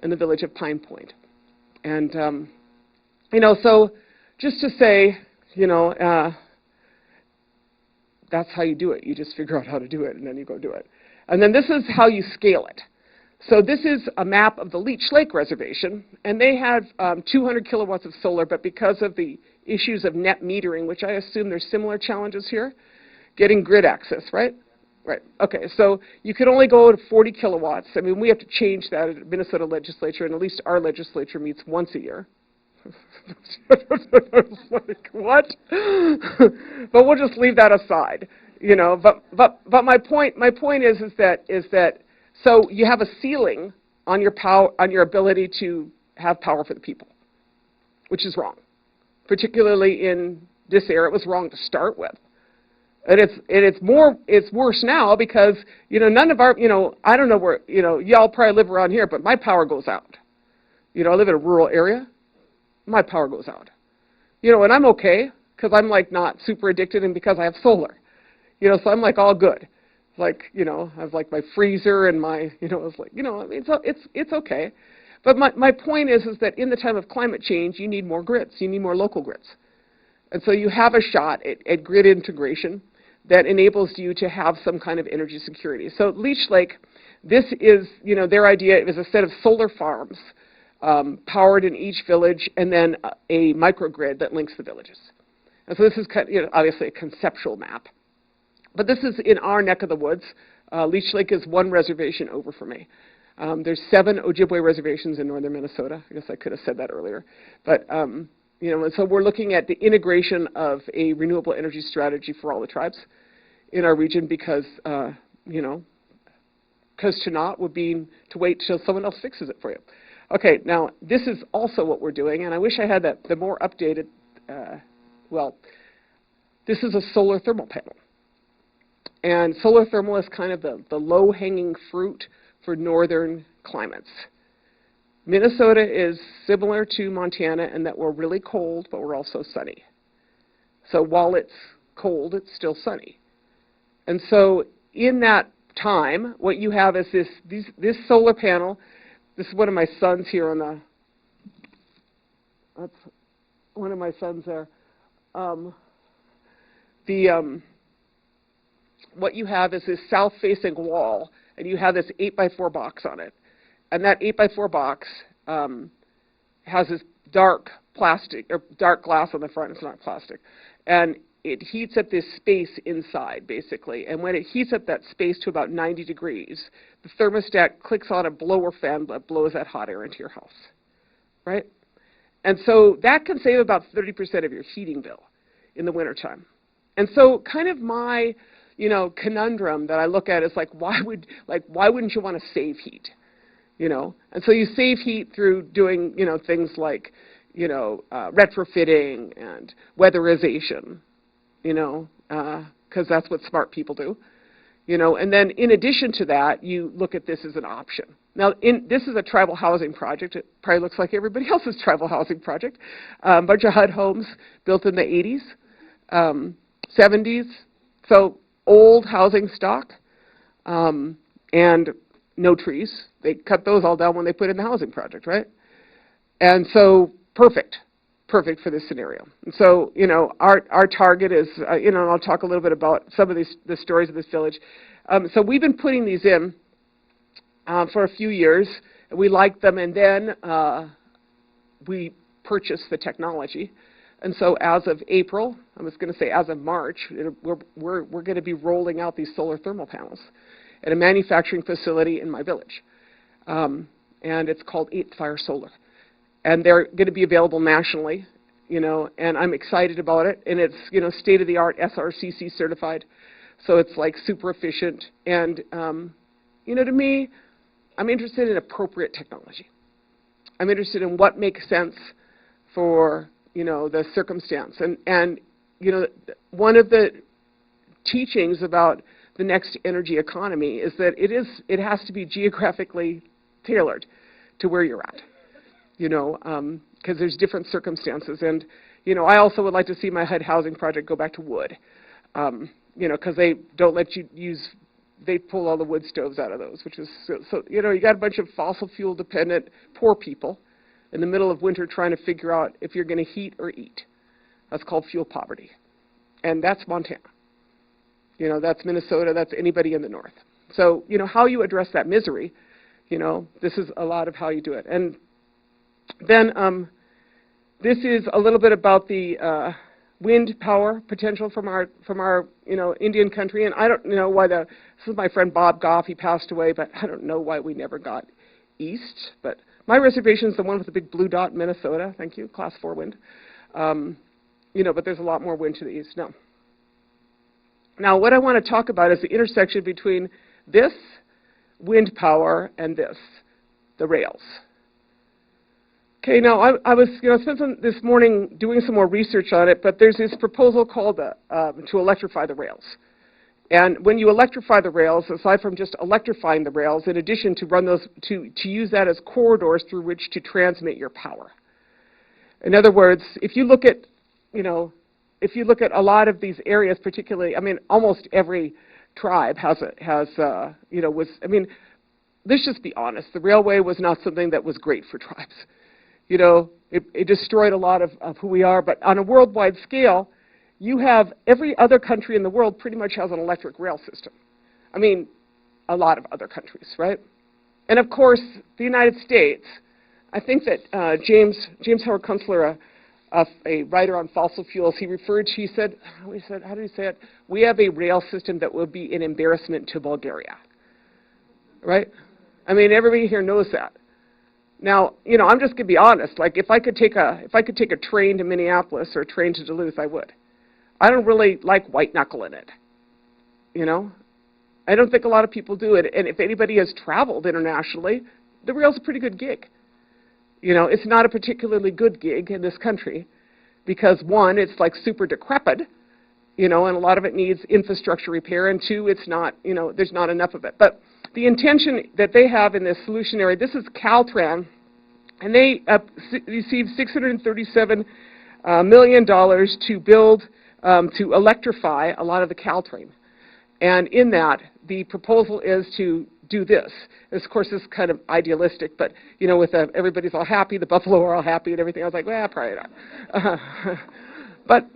Speaker 2: in the village of Pine Point. And, so just to say, that's how you do it. You just figure out how to do it, and then you go do it. And then this is how you scale it. So this is a map of the Leech Lake Reservation, and they have 200 kilowatts of solar, but because of the issues of net metering, which I assume there's similar challenges here, getting grid access, right? Right. Okay, so you can only go to 40 kilowatts. I mean, we have to change that at the Minnesota legislature, and at least our legislature meets once a year. Like, what? But we'll just leave that aside, But my point is that so you have a ceiling on your power, on your ability to have power for the people, which is wrong. Particularly in this era, it was wrong to start with, and it's worse now because none of our I don't know where y'all probably live around here, but my power goes out. I live in a rural area. My power goes out. And I'm okay because I'm like not super addicted and because I have solar. So I'm like all good. Like, I have like my freezer and my, it's like, it's okay. But my point is that in the time of climate change, you need more grids. You need more local grids. And so you have a shot at grid integration that enables you to have some kind of energy security. So Leech Lake, this is, their idea is a set of solar farms powered in each village, and then a microgrid that links the villages. And so this is obviously a conceptual map. But this is in our neck of the woods. Leech Lake is one reservation over for me. There's 7 Ojibwe reservations in northern Minnesota. I guess I could have said that earlier. But, and so we're looking at the integration of a renewable energy strategy for all the tribes in our region because, because to not would be to wait till someone else fixes it for you. Okay, now this is also what we're doing, and I wish I had the more updated, this is a solar thermal panel. And solar thermal is kind of the low-hanging fruit for northern climates. Minnesota is similar to Montana in that we're really cold, but we're also sunny. So while it's cold, it's still sunny. And so in that time, what you have is this solar panel. This is one of my sons here on that's one of my sons there. What you have is this south-facing wall, and you have this 8x4 box on it. And that 8x4 box has this dark plastic, or dark glass on the front. It's not plastic. And it heats up this space inside, basically. And when it heats up that space to about 90 degrees, the thermostat clicks on a blower fan that blows that hot air into your house, right? And so that can save about 30% of your heating bill in the wintertime. And so kind of my conundrum that I look at is why wouldn't you want to save heat? And so you save heat through doing, things like, retrofitting and weatherization, because that's what smart people do, and then in addition to that, you look at this as an option. Now, this is a tribal housing project. It probably looks like everybody else's tribal housing project. A bunch of HUD homes built in the 80s, 70s, so old housing stock, and no trees. They cut those all down when they put in the housing project, right? And so perfect for this scenario. And so, our target is, and I'll talk a little bit about some of the stories of this village. So we've been putting these in for a few years. We liked them, and then we purchased the technology. And so as of April, I was going to say as of March, we're going to be rolling out these solar thermal panels at a manufacturing facility in my village. And it's called 8th Fire Solar. And they're going to be available nationally, and I'm excited about it. And it's, state-of-the-art SRCC certified. So it's super efficient. And, to me, I'm interested in appropriate technology. I'm interested in what makes sense for, the circumstance. And one of the teachings about the next energy economy is that it has to be geographically tailored to where you're at, because there's different circumstances. And, I also would like to see my HUD housing project go back to wood, because they don't let you use, they pull all the wood stoves out of those, which is, so you got a bunch of fossil fuel dependent poor people in the middle of winter trying to figure out if you're going to heat or eat. That's called fuel poverty. And that's Montana. That's Minnesota, that's anybody in the north. So, how you address that misery, this is a lot of how you do it. And then this is a little bit about the wind power potential from our Indian country. And I don't know why this is my friend Bob Goff, he passed away, but I don't know why we never got east. But my reservation is the one with the big blue dot in Minnesota. Thank you, class 4 wind. But there's a lot more wind to the east. No. Now, what I want to talk about is the intersection between this wind power and the rails. Okay, now I was, spent this morning doing some more research on it, but there's this proposal called to electrify the rails. And when you electrify the rails, aside from just electrifying the rails, in addition to run those, to use that as corridors through which to transmit your power. In other words, if you look at, a lot of these areas, particularly, almost every tribe let's just be honest, the railway was not something that was great for tribes. It destroyed a lot of who we are, but on a worldwide scale, you have every other country in the world pretty much has an electric rail system. A lot of other countries, right? And of course, the United States, I think that James Howard Kunstler, a writer on fossil fuels, he said, how did he say it? We have a rail system that will be an embarrassment to Bulgaria, right? Everybody here knows that. Now, I'm just gonna be honest. Like, if I could take a train to Minneapolis or a train to Duluth, I would. I don't really like white knuckling it. I don't think a lot of people do it. And if anybody has traveled internationally, the rail's a pretty good gig. It's not a particularly good gig in this country because, one, it's like super decrepit, and a lot of it needs infrastructure repair, and two, it's not, there's not enough of it. But the intention that they have in this solutionary, this is Caltrans, and they received $637 million to build, to electrify a lot of the Caltrain. And in that, the proposal is to do this. Of course, this is kind of idealistic, but, with everybody's all happy, the buffalo are all happy and everything, I was like, well, probably not. But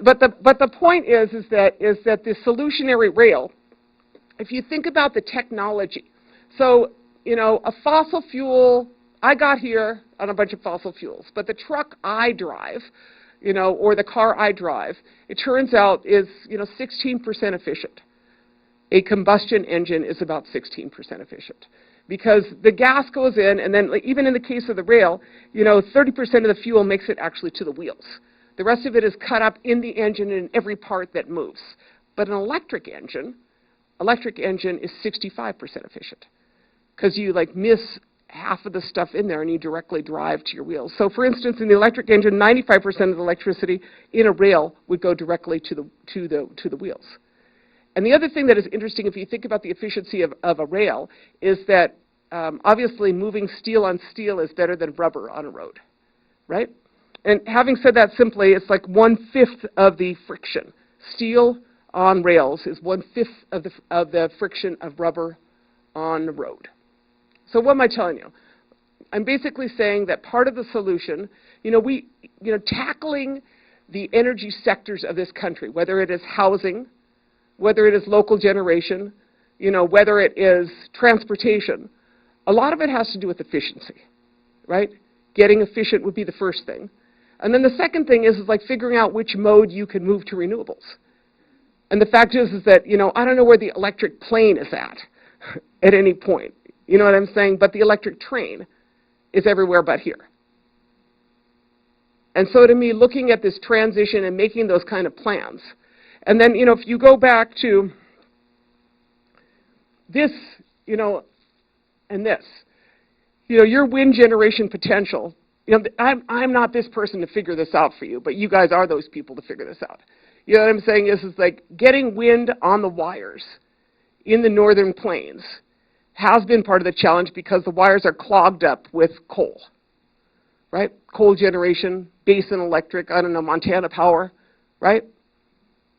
Speaker 2: the point is that the solutionary rail, if you think about the technology, so, a fossil fuel, I got here on a bunch of fossil fuels, but the truck I drive, or the car I drive, it turns out is, 16% efficient. A combustion engine is about 16% efficient because the gas goes in, and then even in the case of the rail, 30% of the fuel makes it actually to the wheels. The rest of it is cut up in the engine and in every part that moves. But an electric engine is 65% efficient because you miss half of the stuff in there and you directly drive to your wheels. So for instance, in the electric engine, 95% of the electricity in a rail would go directly to the wheels. And the other thing that is interesting, if you think about the efficiency of a rail, is that obviously moving steel on steel is better than rubber on a road, right? And having said that simply, it's like 1/5 of the friction. Steel on rails is 1/5 of the friction of rubber on the road. So what am I telling you? I'm basically saying that part of the solution, tackling the energy sectors of this country, whether it is housing, whether it is local generation, whether it is transportation, a lot of it has to do with efficiency, right? Getting efficient would be the first thing. And then the second thing is like figuring out which mode you can move to renewables. And the fact is that, I don't know where the electric plane is at any point. You know what I'm saying? But the electric train is everywhere but here. And so to me, looking at this transition and making those kind of plans, and then, if you go back to this, and this, your wind generation potential, I'm not this person to figure this out for you, but you guys are those people to figure this out. You know what I'm saying is like getting wind on the wires in the northern plains has been part of the challenge because the wires are clogged up with coal, right? Coal generation, Basin Electric, I don't know, Montana Power, right?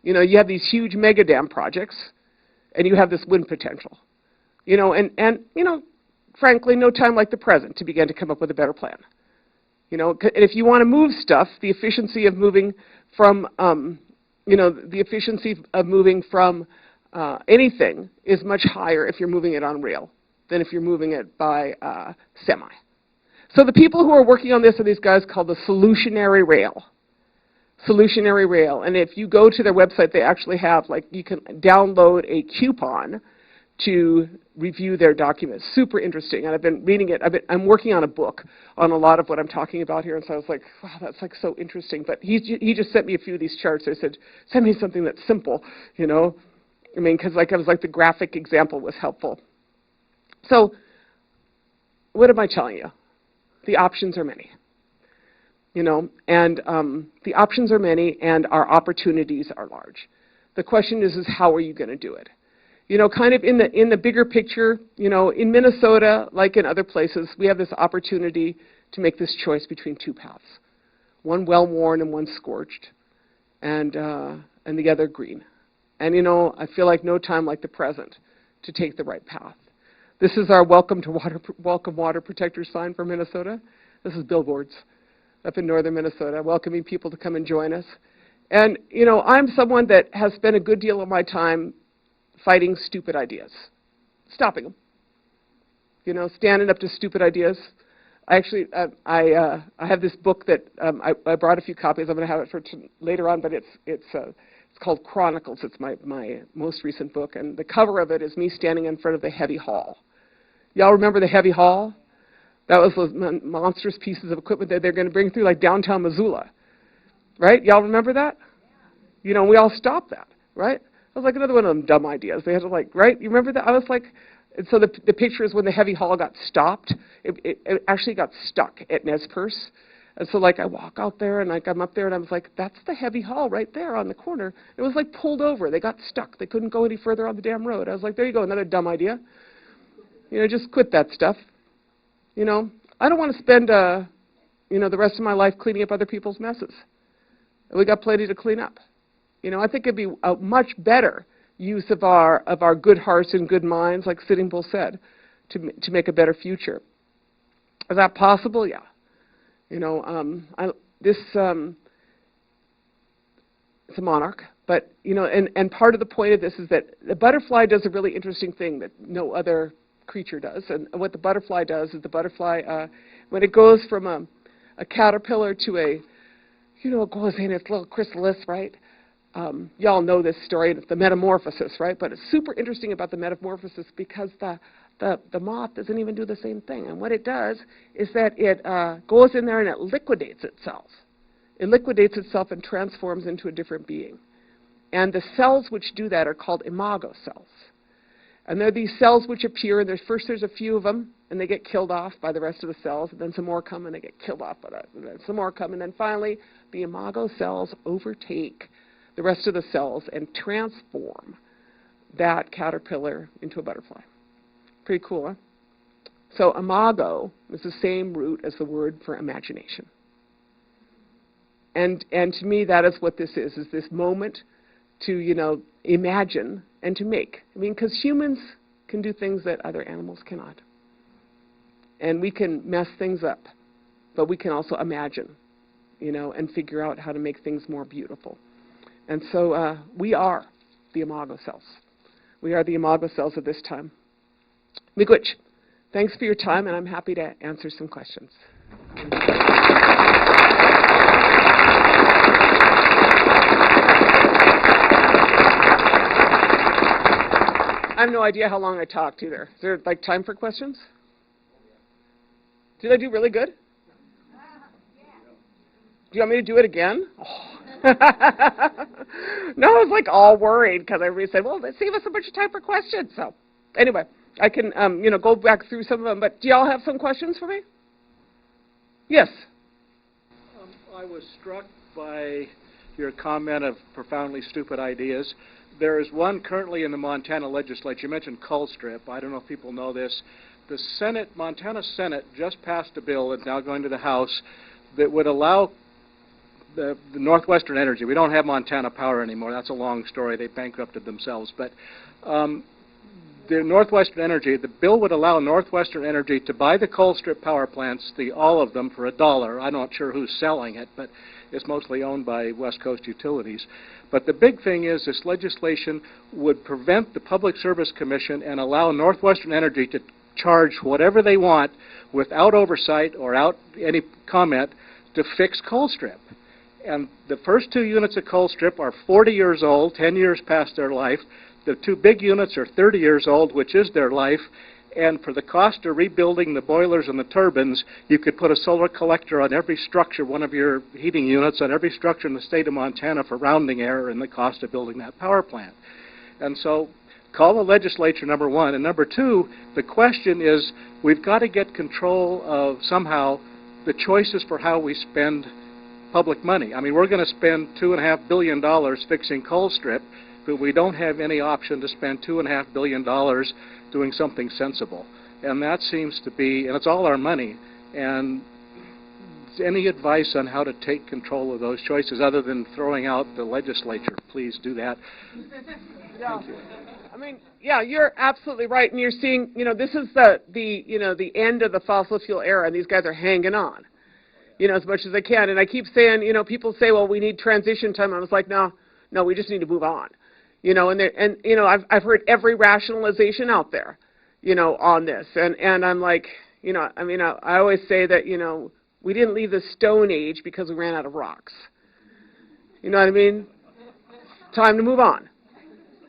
Speaker 2: You know, you have these huge mega dam projects, and you have this wind potential. You know, and you know, frankly, no time like the present to begin to come up with a better plan. You know, and if you want to move stuff, the efficiency of moving from, you know, the efficiency of moving from anything is much higher if you're moving it on rail than if you're moving it by semi. So the people who are working on this are these guys called the Solutionary Rail. Solutionary Rail. And if you go to their website, they actually have, like, you can download a coupon to review their documents. Super interesting. And I've been reading it. I'm working on a book on a lot of what I'm talking about here. And so I was like, wow, that's like so interesting. But he just sent me a few of these charts. I said, send me something that's simple, you know. I mean, because like I was like the graphic example was helpful. So what am I telling you? The options are many. You know, and the options are many and our opportunities are large. The question is how are you going to do it? You know, kind of in the bigger picture, you know, in Minnesota, like in other places, we have this opportunity to make this choice between two paths. One well-worn and one scorched, and the other green. And, you know, I feel like no time like the present to take the right path. This is our Welcome Water Protector sign for Minnesota. This is billboards up in northern Minnesota, welcoming people to come and join us. And, you know, I'm someone that has spent a good deal of my time fighting stupid ideas, stopping them, you know, standing up to stupid ideas. I actually, I have this book that I brought a few copies. I'm going to have it for later on, but it's called Chronicles. It's my most recent book, and the cover of it is me standing in front of the heavy haul. Y'all remember the heavy haul? That was those monstrous pieces of equipment that they're going to bring through like downtown Missoula, right? Y'all remember that? You know, we all stopped that, right? That was like another one of them dumb ideas. They had to like, right? You remember that? I was like, and so the picture is when the heavy haul got stopped. It actually got stuck at Nez Perce. And so like I walk out there and like I'm up there and I was like, that's the heavy haul right there on the corner. It was like pulled over. They got stuck. They couldn't go any further on the damn road. I was like, there you go, another dumb idea. You know, just quit that stuff. You know, I don't want to spend, you know, the rest of my life cleaning up other people's messes. We got plenty to clean up. You know, I think it'd be a much better use of our good hearts and good minds, like Sitting Bull said, to make a better future. Is that possible? Yeah. You know, it's a monarch, but you know, and part of the point of this is that the butterfly does a really interesting thing that no other creature does. And what the butterfly does is the butterfly, when it goes from a caterpillar to a, you know, it goes in its little chrysalis, right? Y'all know this story, it's the metamorphosis, right? But it's super interesting about the metamorphosis because the moth doesn't even do the same thing. And what it does is that it goes in there and it liquidates itself. It liquidates itself and transforms into a different being. And the cells which do that are called imago cells. And they're these cells which appear, and there's a few of them, and they get killed off by the rest of the cells, and then some more come and they get killed off by that, and then some more come, and then finally the imago cells overtake the rest of the cells and transform that caterpillar into a butterfly. Pretty cool, huh? So imago is the same root as the word for imagination. And to me, that is what this is this moment to, you know, imagine and to make. I mean, because humans can do things that other animals cannot. And we can mess things up, but we can also imagine, you know, and figure out how to make things more beautiful. And so we are the imago cells. We are the imago cells of this time. Miigwech, thanks for your time, and I'm happy to answer some questions. I have no idea how long I talked either. Is there like time for questions? Did I do really good? Do you want me to do it again? Oh. No, I was like all worried because everybody said, well, let's save us a bunch of time for questions. So anyway, I can you know, go back through some of them. But do y'all have some questions for me? Yes.
Speaker 17: I was struck by your comment of profoundly stupid ideas. There is one currently in the Montana legislature. You mentioned coal strip. I don't know if people know this. The Senate, Montana Senate, just passed a bill that's now going to the House that would allow the Northwestern Energy. We don't have Montana Power anymore. That's a long story. They bankrupted themselves. But the Northwestern Energy, the bill would allow Northwestern Energy to buy the coal strip power plants, all of them, for $1. I'm not sure who's selling it, but it's mostly owned by West Coast Utilities. But the big thing is this legislation would prevent the Public Service Commission and allow Northwestern Energy to charge whatever they want without oversight or out any comment to fix coal strip. And the first 2 units of coal strip are 40 years old, 10 years past their life. The 2 big units are 30 years old, which is their life. And for the cost of rebuilding the boilers and the turbines, you could put a solar collector on every structure, one of your heating units, on every structure in the state of Montana for rounding error in the cost of building that power plant. And so call the legislature, number one. And number two, the question is we've got to get control of somehow the choices for how we spend public money. I mean, we're going to spend $2.5 billion fixing coal strip, but we don't have any option to spend $2.5 billion doing something sensible. And that seems to be, and it's all our money. And any advice on how to take control of those choices other than throwing out the legislature? Please do that.
Speaker 2: Yeah. I mean, yeah, you're absolutely right. And you're seeing, this is the end of the fossil fuel era, and these guys are hanging on, as much as they can. And I keep saying, people say, well, we need transition time. I was like, no, we just need to move on. I've heard every rationalization out there, on this. And I'm like, I always say that, we didn't leave the Stone Age because we ran out of rocks. You know what I mean? Time to move on.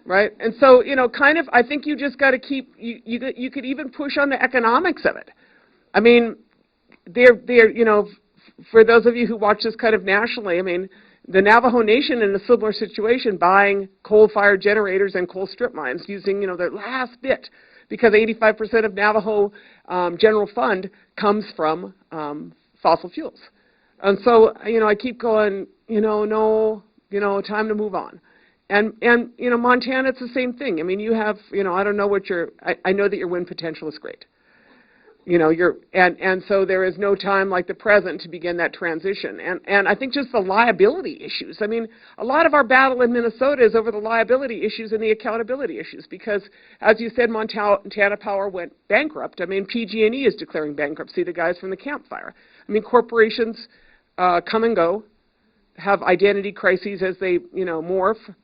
Speaker 2: Right? And so, I think you just got to keep, you could even push on the economics of it. I mean, for those of you who watch this kind of nationally, I mean, the Navajo Nation in a similar situation, buying coal-fired generators and coal strip mines using, their last bit, because 85% of Navajo general fund comes from fossil fuels. And so, I keep going, no, time to move on. And Montana, it's the same thing. I mean, you have, I don't know what I know that your wind potential is great. And so there is no time like the present to begin that transition. And I think just the liability issues. I mean, a lot of our battle in Minnesota is over the liability issues and the accountability issues because, as you said, Montana Power went bankrupt. I mean, PG&E is declaring bankruptcy, the guys from the Camp Fire. I mean, corporations come and go, have identity crises as they, morph.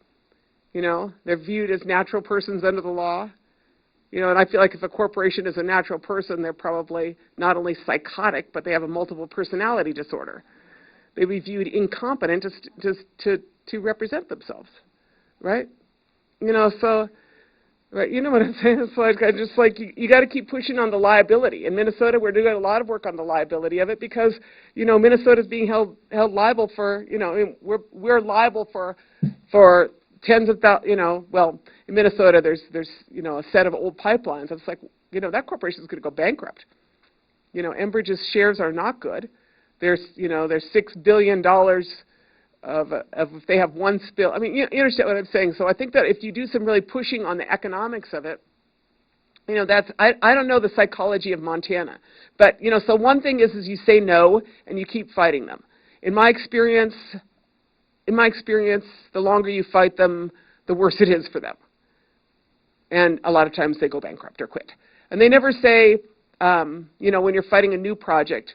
Speaker 2: They're viewed as natural persons under the law. And I feel like if a corporation is a natural person, they're probably not only psychotic, but they have a multiple personality disorder. They'd be viewed incompetent to represent themselves, right? So, right, you know what I'm saying? It's like, you got to keep pushing on the liability. In Minnesota, we're doing a lot of work on the liability of it because, Minnesota's being held liable for, we're liable for tens of thousands, well, in Minnesota, there's a set of old pipelines. It's like, that corporation's going to go bankrupt. Enbridge's shares are not good. There's $6 billion of if they have one spill. I mean, you understand what I'm saying. So I think that if you do some really pushing on the economics of it, that's, I don't know the psychology of Montana. But, so one thing is you say no and you keep fighting them. In my experience, the longer you fight them, the worse it is for them. And a lot of times they go bankrupt or quit. And they never say, when you're fighting a new project,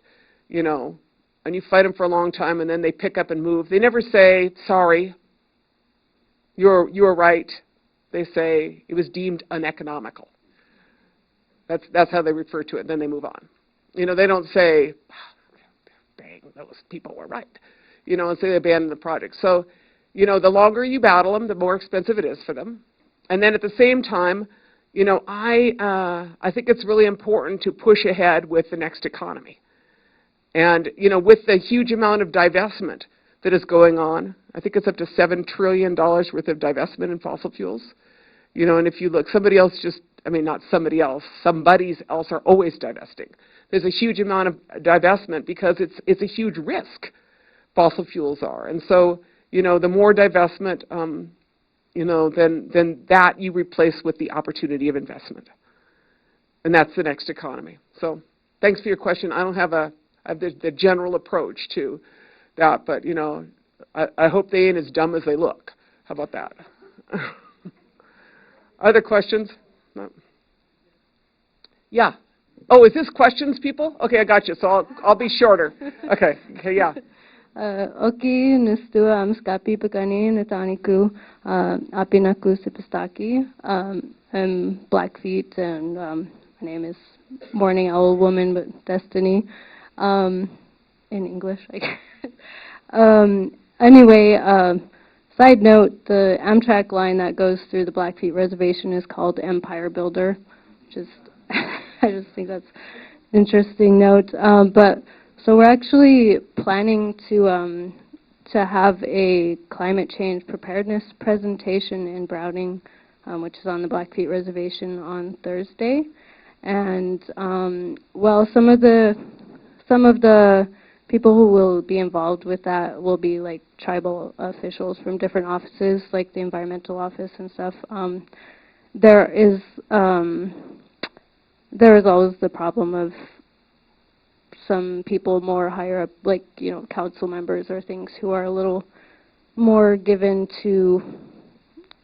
Speaker 2: and you fight them for a long time and then they pick up and move, they never say, sorry, you were right. They say it was deemed uneconomical. That's how they refer to it. Then they move on. They don't say, dang, those people were right. And say they abandon the project. So, the longer you battle them, the more expensive it is for them. And then at the same time, I think it's really important to push ahead with the next economy. And, with the huge amount of divestment that is going on, I think it's up to $7 trillion worth of divestment in fossil fuels. And if you look, somebody's else are always divesting. There's a huge amount of divestment because it's a huge risk. Fossil fuels are. And so, the more divestment, then that you replace with the opportunity of investment. And that's the next economy. So thanks for your question. I don't have I have the general approach to that, but, I hope they ain't as dumb as they look. How about that? Other questions? No. Yeah. Oh, is this questions, people? Okay, I got you. So I'll be shorter. Okay, yeah.
Speaker 18: Oki nustu skapi pagani nataniku apinaku sipastaki. I'm Blackfeet, and my name is Morning Owl Woman, but Destiny, in English, I guess. Anyway, side note, the Amtrak line that goes through the Blackfeet Reservation is called Empire Builder, which is, I just think that's an interesting note. But so we're actually planning to have a climate change preparedness presentation in Browning, which is on the Blackfeet Reservation on Thursday. And well, some of the people who will be involved with that will be like tribal officials from different offices, like the environmental office and stuff. There is always the problem of some people more higher up, like council members or things, who are a little more given to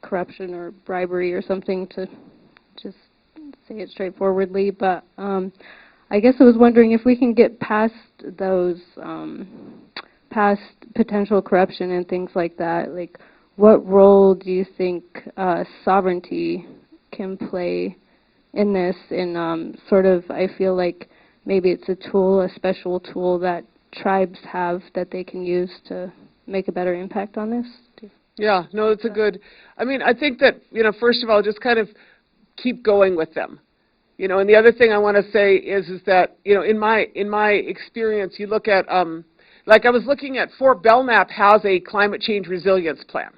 Speaker 18: corruption or bribery or something, to just say it straightforwardly. But I guess I was wondering if we can get past those, past potential corruption and things like that. Like, what role do you think sovereignty can play in this? In sort of, I feel like maybe it's a tool, a special tool that tribes have that they can use to make a better impact on this.
Speaker 2: Yeah, no, it's a good. I mean, I think that first of all, just kind of keep going with them. And the other thing I want to say is that, in my experience, you look at, like I was looking at Fort Belknap has a climate change resilience plan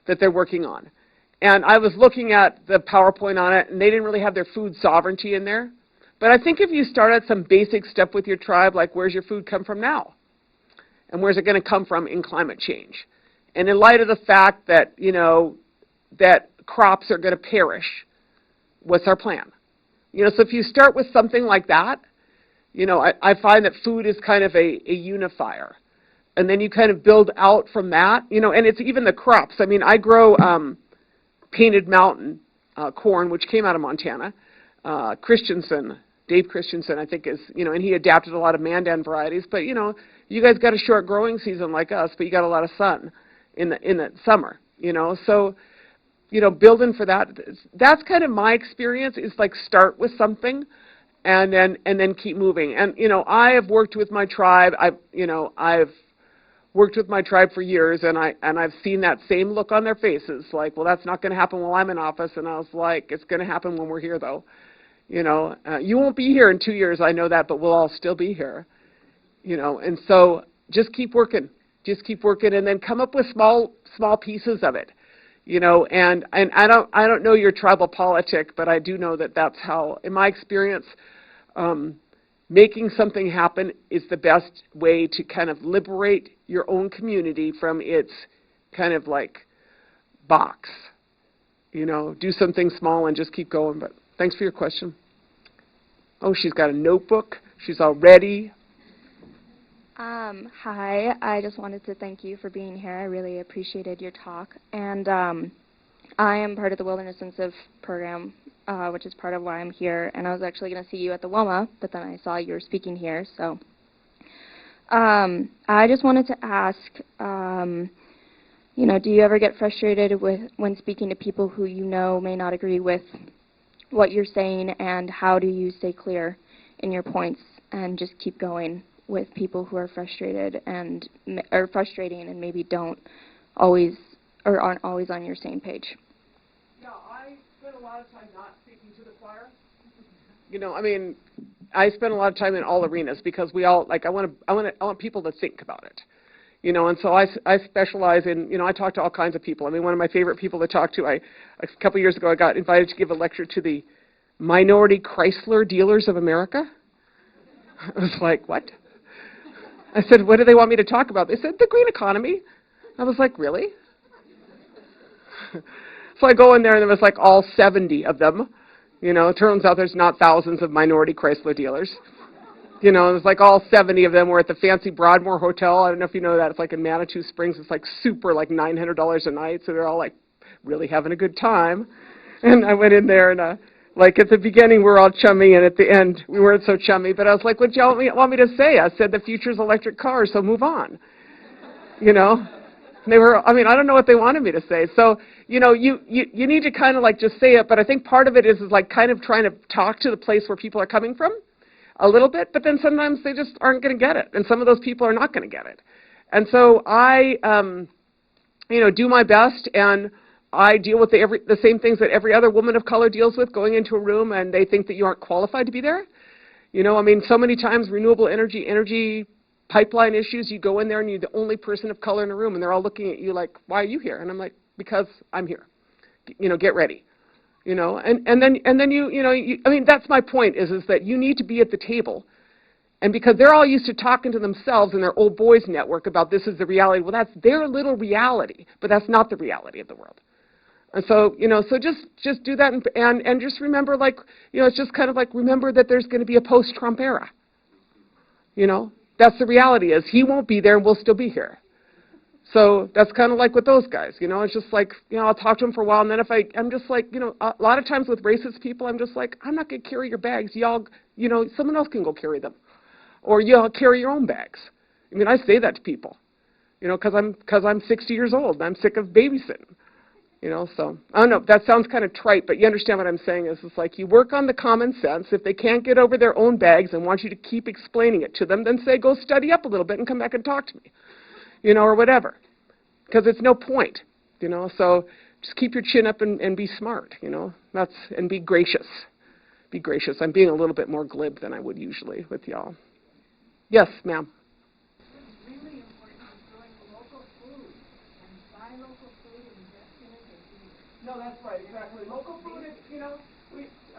Speaker 2: that they're working on. And I was looking at the PowerPoint on it, and they didn't really have their food sovereignty in there. But I think if you start at some basic step with your tribe, like where's your food come from now? And where's it going to come from in climate change? And in light of the fact that, that crops are going to perish, what's our plan? So if you start with something like that, I find that food is kind of a unifier. And then you kind of build out from that, and it's even the crops. I mean, I grow Painted Mountain corn, which came out of Montana. Dave Christensen, I think is, and he adapted a lot of Mandan varieties. But, you guys got a short growing season like us, but you got a lot of sun in the summer, So, building for that, that's kind of my experience, is like start with something and then keep moving. And, I have worked with my tribe. I've worked with my tribe for years, and I've seen that same look on their faces, like, well, that's not going to happen while I'm in office. And I was like, it's going to happen when we're here, though. You won't be here in 2 years, I know that, but we'll all still be here. And so just keep working, and then come up with small pieces of it. And I don't know your tribal politic, but I do know that that's how, in my experience, making something happen is the best way to kind of liberate your own community from its kind of like box. Do something small and just keep going. But thanks for your question. Oh, she's got a notebook. She's all ready.
Speaker 19: Hi, I just wanted to thank you for being here. I really appreciated your talk. And I am part of the Wilderness Sensitive program, which is part of why I'm here. And I was actually going to see you at the WOMA, but then I saw you were speaking here. So I just wanted to ask, do you ever get frustrated when speaking to people who may not agree with what you're saying, and how do you stay clear in your points and just keep going with people who are frustrating and maybe don't always or aren't always on your same page?
Speaker 2: Yeah, I spend a lot of time not speaking to the choir. I spend a lot of time in all arenas, because we all I want people to think about it. And so I specialize in, I talk to all kinds of people. One of my favorite people to talk to, a couple years ago I got invited to give a lecture to the Minority Chrysler Dealers of America. I was like, what? I said, what do they want me to talk about? They said, the green economy. I was like, really? So I go in there, and there was like all 70 of them. It turns out there's not thousands of minority Chrysler dealers. There's like all 70 of them were at the fancy Broadmoor Hotel. I don't know if you know that. It's like in Manitou Springs. It's like super, like $900 a night. So they're all like really having a good time. And I went in there, and like at the beginning we were all chummy, and at the end we weren't so chummy. But I was like, what do y'all want me to say? I said, the future's electric cars, so move on. They were, I don't know what they wanted me to say. So, you need to kind of like just say it, but I think part of it is like kind of trying to talk to the place where people are coming from a little bit, but then sometimes they just aren't going to get it, and some of those people are not going to get it. And so I, do my best, and I deal with the same things that every other woman of color deals with, going into a room and they think that you aren't qualified to be there. So many times renewable energy pipeline issues, you go in there and you're the only person of color in the room, and they're all looking at you like, why are you here? And I'm like, because I'm here. Get ready. And then that's my point is that you need to be at the table. And because they're all used to talking to themselves in their old boys network about this is the reality, well, that's their little reality, but that's not the reality of the world. And so, so just do that and just remember, like, it's just kind of like, remember that there's going to be a post-Trump era. That's the reality is he won't be there and we'll still be here. So that's kind of like with those guys, it's just like, I'll talk to them for a while, and then I'm just like, a lot of times with racist people, I'm just like, I'm not going to carry your bags. Y'all, someone else can go carry them. Or y'all carry your own bags. I say that to people, because I'm 60 years old, and I'm sick of babysitting. So I don't know, that sounds kind of trite, but you understand what I'm saying is it's like you work on the common sense. If they can't get over their own bags and want you to keep explaining it to them, then say, go study up a little bit and come back and talk to me, or whatever, because it's no point, so just keep your chin up and be smart, and be gracious. Be gracious. I'm being a little bit more glib than I would usually with y'all. Yes, ma'am. No, that's right, exactly. Local food is,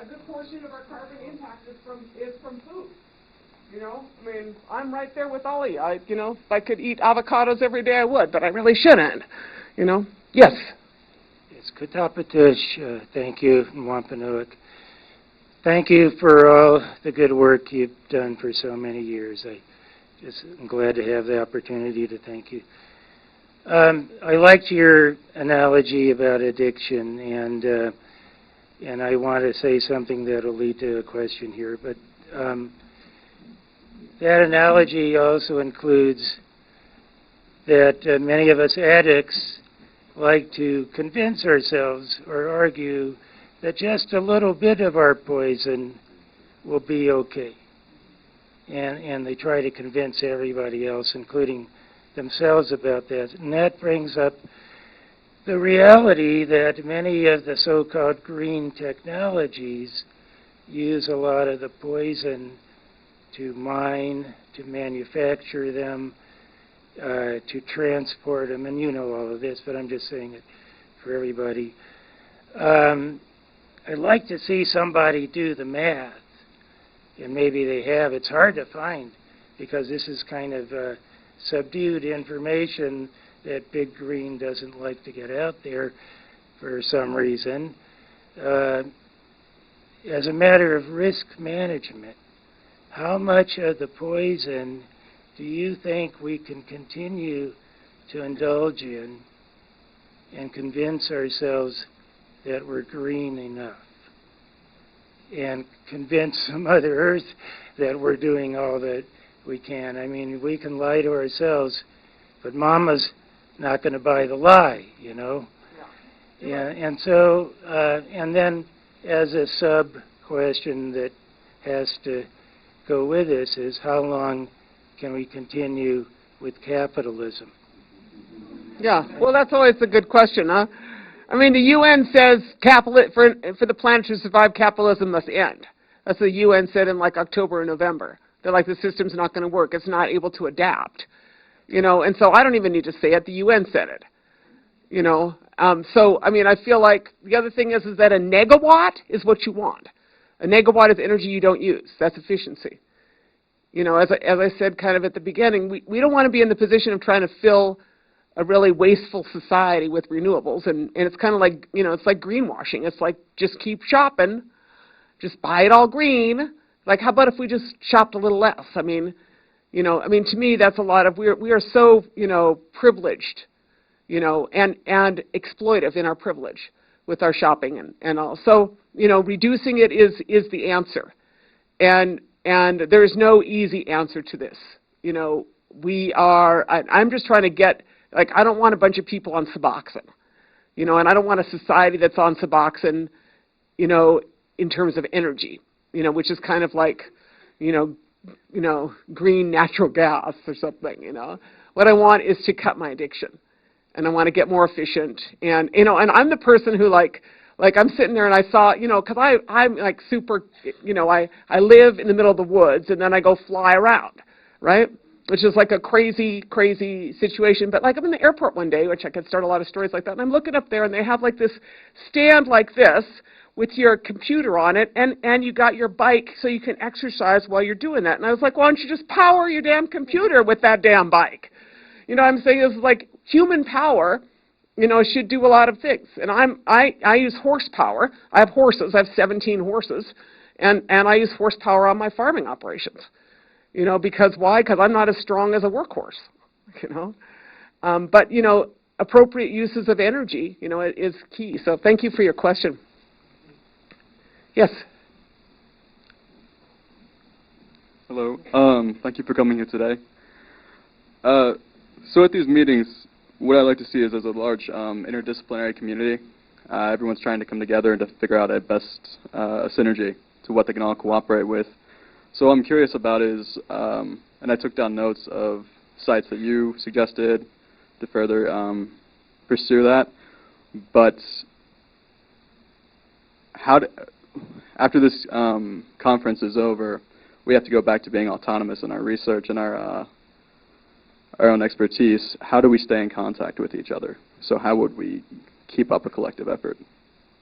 Speaker 2: a good portion of our carbon impact is from food. I'm right there with all of you. If I could eat avocados every day, I would, but I really shouldn't. Yes.
Speaker 20: Yes, Kutapatush, thank you, Wampanoag. Thank you for all the good work you've done for so many years. I'm glad to have the opportunity to thank you. I liked your analogy about addiction, and I want to say something that will lead to a question here. But that analogy also includes that many of us addicts like to convince ourselves or argue that just a little bit of our poison will be okay. And they try to convince everybody else, including themselves, about that. And that brings up the reality that many of the so-called green technologies use a lot of the poison to mine, to manufacture them, to transport them. And you know all of this, but I'm just saying it for everybody. I'd like to see somebody do the math, and maybe they have. It's hard to find because this is kind of subdued information that Big Green doesn't like to get out there for some reason. As a matter of risk management, how much of the poison do you think we can continue to indulge in and convince ourselves that we're green enough, and convince Mother Earth that we're doing all that we can? I mean, we can lie to ourselves, but Mama's not going to buy the lie, Yeah. And so, and then as a sub-question that has to go with this is, how long can we continue with capitalism?
Speaker 2: Yeah, well, that's always a good question, huh? I mean, the UN says for the planet to survive, capitalism must end. That's what the UN said in like October or November. They're like, the system's not going to work. It's not able to adapt. And so I don't even need to say it. The UN said it. So, I mean, I feel like the other thing is that a negawatt is what you want. A negawatt is energy you don't use. That's efficiency. As I said kind of at the beginning, we don't want to be in the position of trying to fill a really wasteful society with renewables, and it's kind of like, it's like greenwashing. It's like, just keep shopping, just buy it all green. Like, how about if we just shopped a little less? I mean, to me, that's a lot of, we are so, privileged, and exploitive in our privilege with our shopping and all. So, reducing it is the answer. And there's no easy answer to this. I'm just trying to get, like, I don't want a bunch of people on Suboxone, and I don't want a society that's on Suboxone, in terms of energy, which is kind of like, green natural gas or something, What I want is to cut my addiction, and I want to get more efficient. And, and I'm the person who, like I'm sitting there and I saw, because I'm like super, I live in the middle of the woods and then I go fly around, right? Which is like a crazy, crazy situation. But like I'm in the airport one day, which I could start a lot of stories like that, and I'm looking up there and they have like this stand like this with your computer on it, and you got your bike so you can exercise while you're doing that. And I was like, why don't you just power your damn computer with that damn bike? What I'm saying is, like, human power, should do a lot of things. And I use horsepower. I have horses. I have 17 horses. And I use horsepower on my farming operations. Because why? Because I'm not as strong as a workhorse, But, appropriate uses of energy, is key. So thank you for your question. Yes.
Speaker 21: Hello. Thank you for coming here today. So at these meetings, what I like to see is there's a large interdisciplinary community. Everyone's trying to come together to figure out a best synergy to what they can all cooperate with. So what I'm curious about is, and I took down notes of sites that you suggested to further pursue that, but after this conference is over, we have to go back to being autonomous in our research and our own expertise. How do we stay in contact with each other? So how would we keep up a collective effort?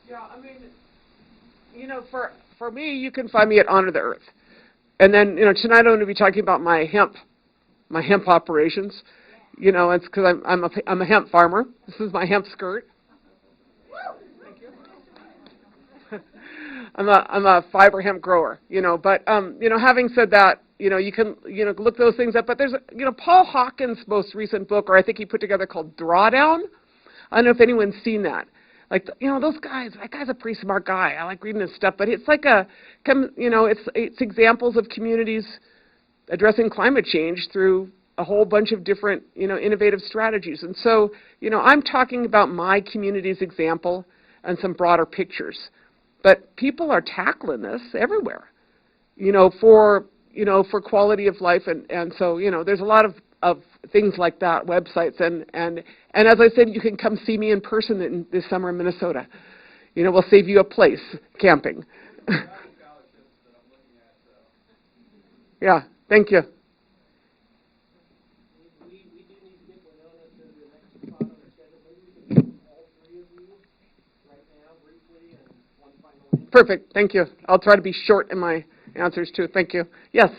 Speaker 2: Yeah, I mean, for me, you can find me at Honor the Earth. And then, tonight I'm going to be talking about my hemp operations. It's because I'm a hemp farmer. This is my hemp skirt. I'm a fiber hemp grower, but, having said that, you can, look those things up, but there's, Paul Hawkins' most recent book, or I think he put together, called Drawdown. I don't know if anyone's seen that. Like, those guys, that guy's a pretty smart guy. I like reading his stuff, but it's like it's examples of communities addressing climate change through a whole bunch of different, innovative strategies. And so, I'm talking about my community's example and some broader pictures. But people are tackling this everywhere, for quality of life. And so, there's a lot of things like that, websites. And as I said, you can come see me in person this summer in Minnesota. We'll save you a place camping. Yeah, thank you. Perfect. Thank you. I'll try to be short in my answers, too. Thank you. Yes?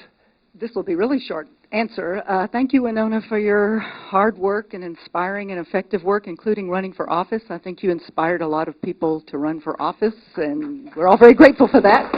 Speaker 22: This will be really short answer. Thank you, Winona, for your hard work and inspiring and effective work, including running for office. I think you inspired a lot of people to run for office, and we're all very grateful for that.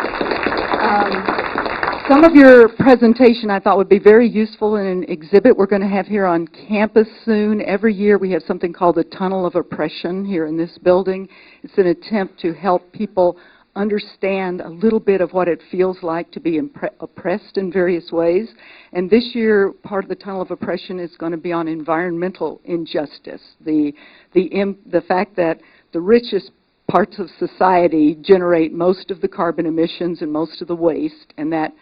Speaker 22: Some of your presentation I thought would be very useful in an exhibit we're going to have here on campus soon. Every year we have something called the Tunnel of Oppression here in this building. It's an attempt to help people understand a little bit of what it feels like to be oppressed in various ways. And this year, part of the Tunnel of Oppression is going to be on environmental injustice, the fact that the richest parts of society generate most of the carbon emissions and most of the waste, and that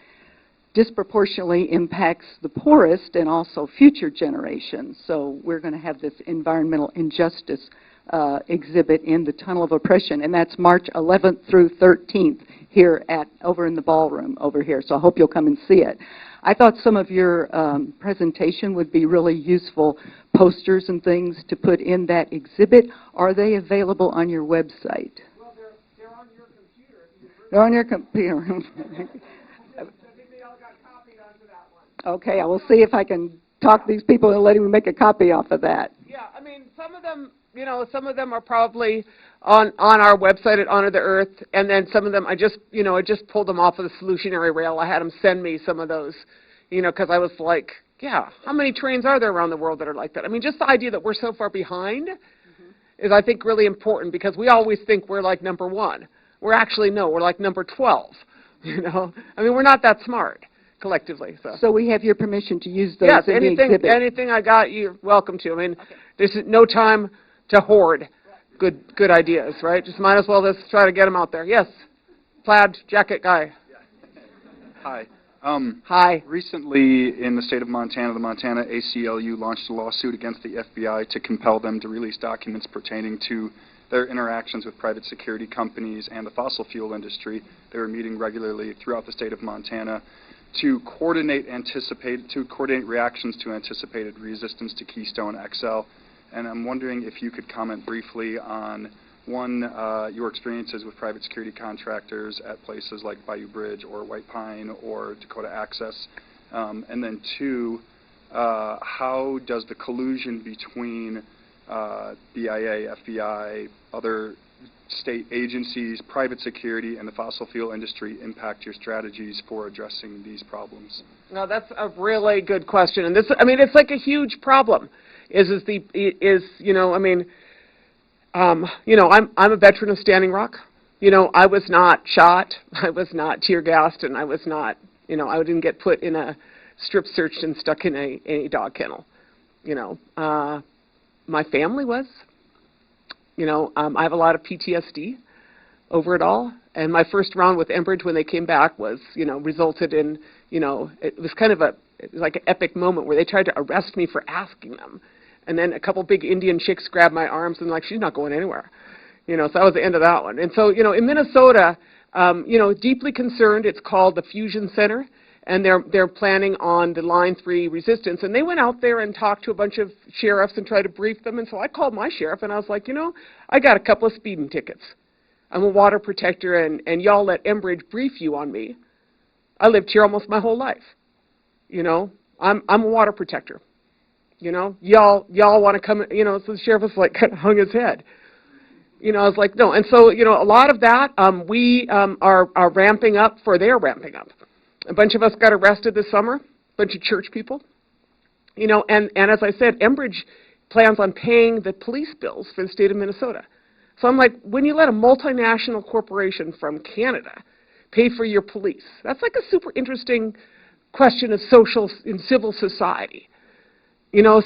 Speaker 22: disproportionately impacts the poorest and also future generations. So we're going to have this environmental injustice exhibit in the Tunnel of Oppression, and that's March 11th through 13th here over in the ballroom over here. So I hope you'll come and see it. I thought some of your presentation would be really useful posters and things to put in that exhibit. Are they available on your website?
Speaker 2: Well, they're on your computer.
Speaker 22: They're on your computer. Okay, I will see if I can talk these people and let him make a copy off of that.
Speaker 2: Yeah, I mean, some of them, some of them are probably on our website at Honor the Earth, and then some of them I just pulled them off of the Solutionary Rail. I had them send me some of those, because I was like, yeah, how many trains are there around the world that are like that? I mean, just the idea that we're so far behind is, I think, really important, because we always think we're like number 1. We're actually, no, we're like number 12, I mean, we're not that smart collectively. So
Speaker 22: we have your permission to use those
Speaker 2: yes,
Speaker 22: in the exhibit.
Speaker 2: anything I got, you're welcome to. I mean, there's no time to hoard good ideas, right? Just might as well just try to get them out there. Yes, plaid jacket guy.
Speaker 1: Hi.
Speaker 2: Hi.
Speaker 1: Recently, in the state of Montana, the Montana ACLU launched a lawsuit against the FBI to compel them to release documents pertaining to their interactions with private security companies and the fossil fuel industry. They were meeting regularly throughout the state of Montana to coordinate reactions to anticipated resistance to Keystone XL. And I'm wondering if you could comment briefly on, one, your experiences with private security contractors at places like Bayou Bridge or White Pine or Dakota Access, and then two, how does the collusion between BIA, FBI, other state agencies, private security, and the fossil fuel industry impact your strategies for addressing these problems?
Speaker 2: No, that's a really good question, and this, I mean, it's like a huge problem. I'm a veteran of Standing Rock. I was not shot, I was not tear gassed, and I was not, I didn't get put in a strip searched and stuck in a dog kennel. My family was. I have a lot of PTSD over it all. And my first round with Enbridge when they came back was, resulted in, it was kind of like an epic moment where they tried to arrest me for asking them. And then a couple big Indian chicks grabbed my arms and like, she's not going anywhere. So that was the end of that one. And so, in Minnesota, deeply concerned, it's called the Fusion Center. And they're planning on the Line 3 resistance. And they went out there and talked to a bunch of sheriffs and tried to brief them. And so I called my sheriff, and I was like, I got a couple of speeding tickets. I'm a water protector, and y'all let Enbridge brief you on me. I lived here almost my whole life. I'm a water protector. Y'all want to come, so the sheriff was like, kind of hung his head. I was like, no. And so, a lot of that, we are ramping up for their ramping up. A bunch of us got arrested this summer, a bunch of church people. And as I said, Enbridge plans on paying the police bills for the state of Minnesota. So I'm like, when you let a multinational corporation from Canada pay for your police, that's like a super interesting question of social and civil society.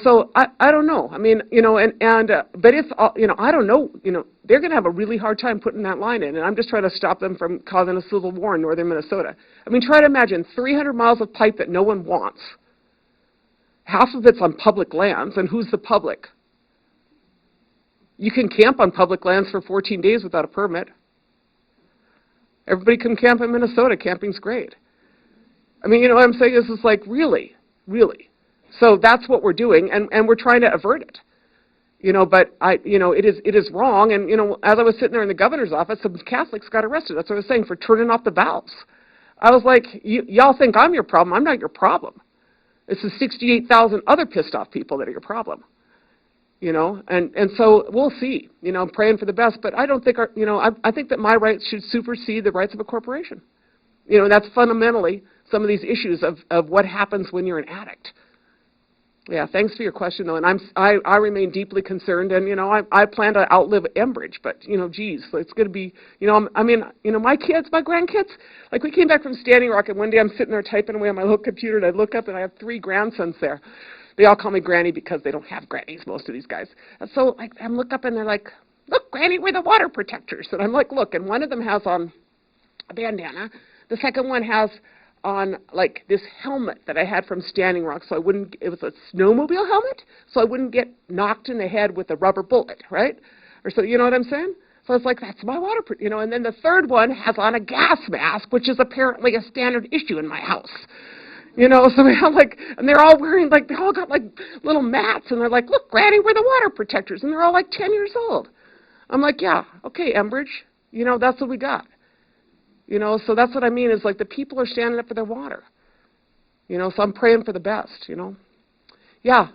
Speaker 2: So I don't know. I mean, but it's, I don't know, they're going to have a really hard time putting that line in, and I'm just trying to stop them from causing a civil war in northern Minnesota. I mean, try to imagine 300 miles of pipe that no one wants. Half of it's on public lands, and who's the public? You can camp on public lands for 14 days without a permit. Everybody can camp in Minnesota. Camping's great. I mean, what I'm saying is like, really, really. So that's what we're doing, and we're trying to avert it. But it is wrong. And as I was sitting there in the governor's office, some Catholics got arrested. That's what I was saying, for turning off the valves. I was like, y'all think I'm your problem. I'm not your problem. It's the 68,000 other pissed off people that are your problem. And so we'll see. I'm praying for the best, but I don't think I think that my rights should supersede the rights of a corporation. That's fundamentally some of these issues of what happens when you're an addict. Yeah, thanks for your question, though, and I remain deeply concerned, and I plan to outlive Enbridge, but geez, it's going to be, my kids, my grandkids, like we came back from Standing Rock, and one day I'm sitting there typing away on my little computer, and I look up, and I have 3 grandsons there. They all call me Granny because they don't have grannies, most of these guys. And so I look up, and they're like, "Look, Granny, we're the water protectors," and I'm like, "Look," and one of them has on a bandana, the second one has on like this helmet that I had from Standing Rock, so I wouldn't, it was a snowmobile helmet, so I wouldn't get knocked in the head with a rubber bullet, right? Or so, you know what I'm saying? So it's like, that's my water, and then the third one has on a gas mask, which is apparently a standard issue in my house. So we have like, and they're all wearing, like, they all got like little mats, and they're like, "Look, Granny, we're the water protectors," and they're all like 10 years old. I'm like, yeah, okay, Enbridge, that's what we got. So that's what I mean, is like the people are standing up for their water. So I'm praying for the best, Yeah,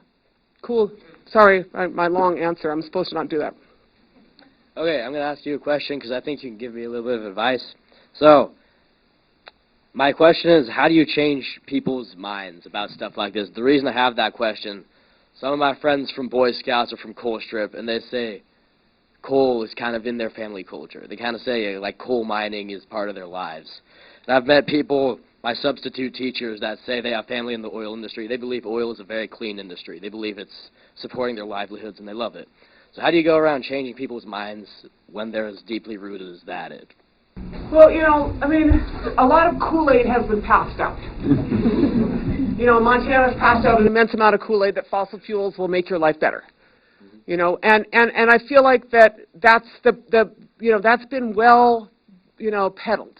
Speaker 2: cool. Sorry, my long answer. I'm supposed to not do that.
Speaker 4: Okay, I'm going to ask you a question because I think you can give me a little bit of advice. So, my question is, how do you change people's minds about stuff like this? The reason I have that question, some of my friends from Boy Scouts are from coal strip, and they say coal is kind of in their family culture. They kind of say, like, coal mining is part of their lives. And I've met people, my substitute teachers, that say they have family in the oil industry. They believe oil is a very clean industry. They believe it's supporting their livelihoods, and they love it. So how do you go around changing people's minds when they're as deeply rooted as that is?
Speaker 2: Well, you know, I mean, a lot of Kool-Aid has been passed out. You know, Montana has passed out an immense amount of Kool-Aid that fossil fuels will make your life better. You know, and I feel like that's that's been well, peddled.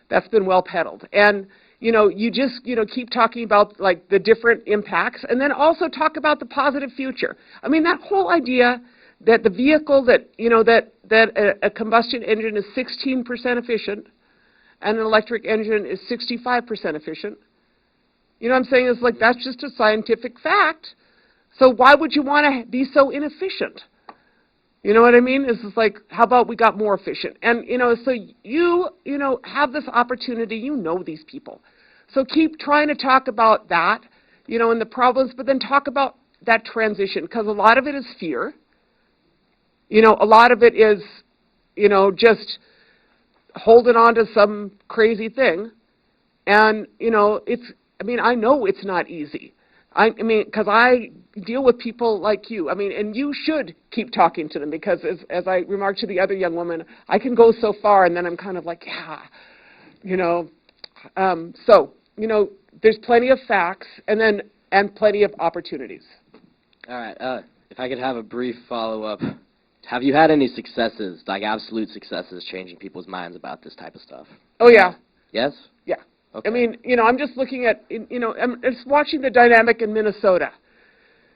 Speaker 2: That's been well peddled. And, you just, keep talking about, like, the different impacts, and then also talk about the positive future. I mean, that whole idea that the vehicle that a combustion engine is 16% efficient and an electric engine is 65% efficient. You know what I'm saying? It's like, that's just a scientific fact. So why would you want to be so inefficient? You know what I mean? It's just like, how about we got more efficient? And, so you have this opportunity, these people. So keep trying to talk about that, and the problems, but then talk about that transition, because a lot of it is fear. A lot of it is, just holding on to some crazy thing. And, I know it's not easy. I mean, because I deal with people like you. I mean, and you should keep talking to them, because as I remarked to the other young woman, I can go so far, and then I'm kind of like, there's plenty of facts, and plenty of opportunities.
Speaker 4: All right. If I could have a brief follow-up. Have you had any successes, like absolute successes, changing people's minds about this type of stuff?
Speaker 2: Oh, yeah.
Speaker 4: Yes?
Speaker 2: Yeah.
Speaker 4: Okay.
Speaker 2: I mean, I'm just looking at, I'm just watching the dynamic in Minnesota.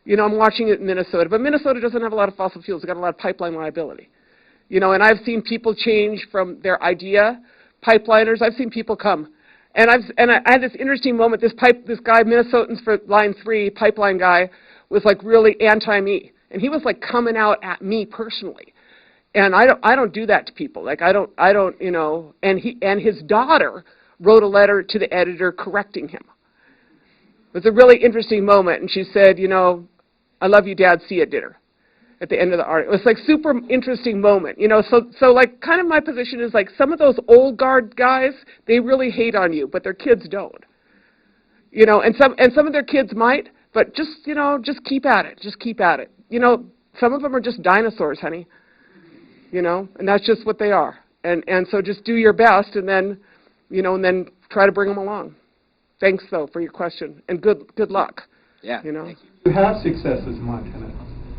Speaker 2: I'm watching it in Minnesota. But Minnesota doesn't have a lot of fossil fuels. It's got a lot of pipeline liability. And I've seen people change from their idea, pipeliners. I've seen people come. And I had this interesting moment. This guy, Minnesotans for Line 3, pipeline guy, was like really anti-me. And he was like coming out at me personally. And I don't do that to people. Like, I don't, and his daughter wrote a letter to the editor correcting him. It was a really interesting moment, and she said, I love you, Dad, see you at dinner, at the end of the article. It was like super interesting moment, so like kind of my position is like some of those old guard guys, they really hate on you, but their kids don't. And some of their kids might, but just keep at it, just keep at it. Some of them are just dinosaurs, honey, and that's just what they are. And so just do your best, and then and then try to bring them along. Thanks, though, for your question, and good luck.
Speaker 4: Yeah, thank you.
Speaker 6: You have successes in Montana.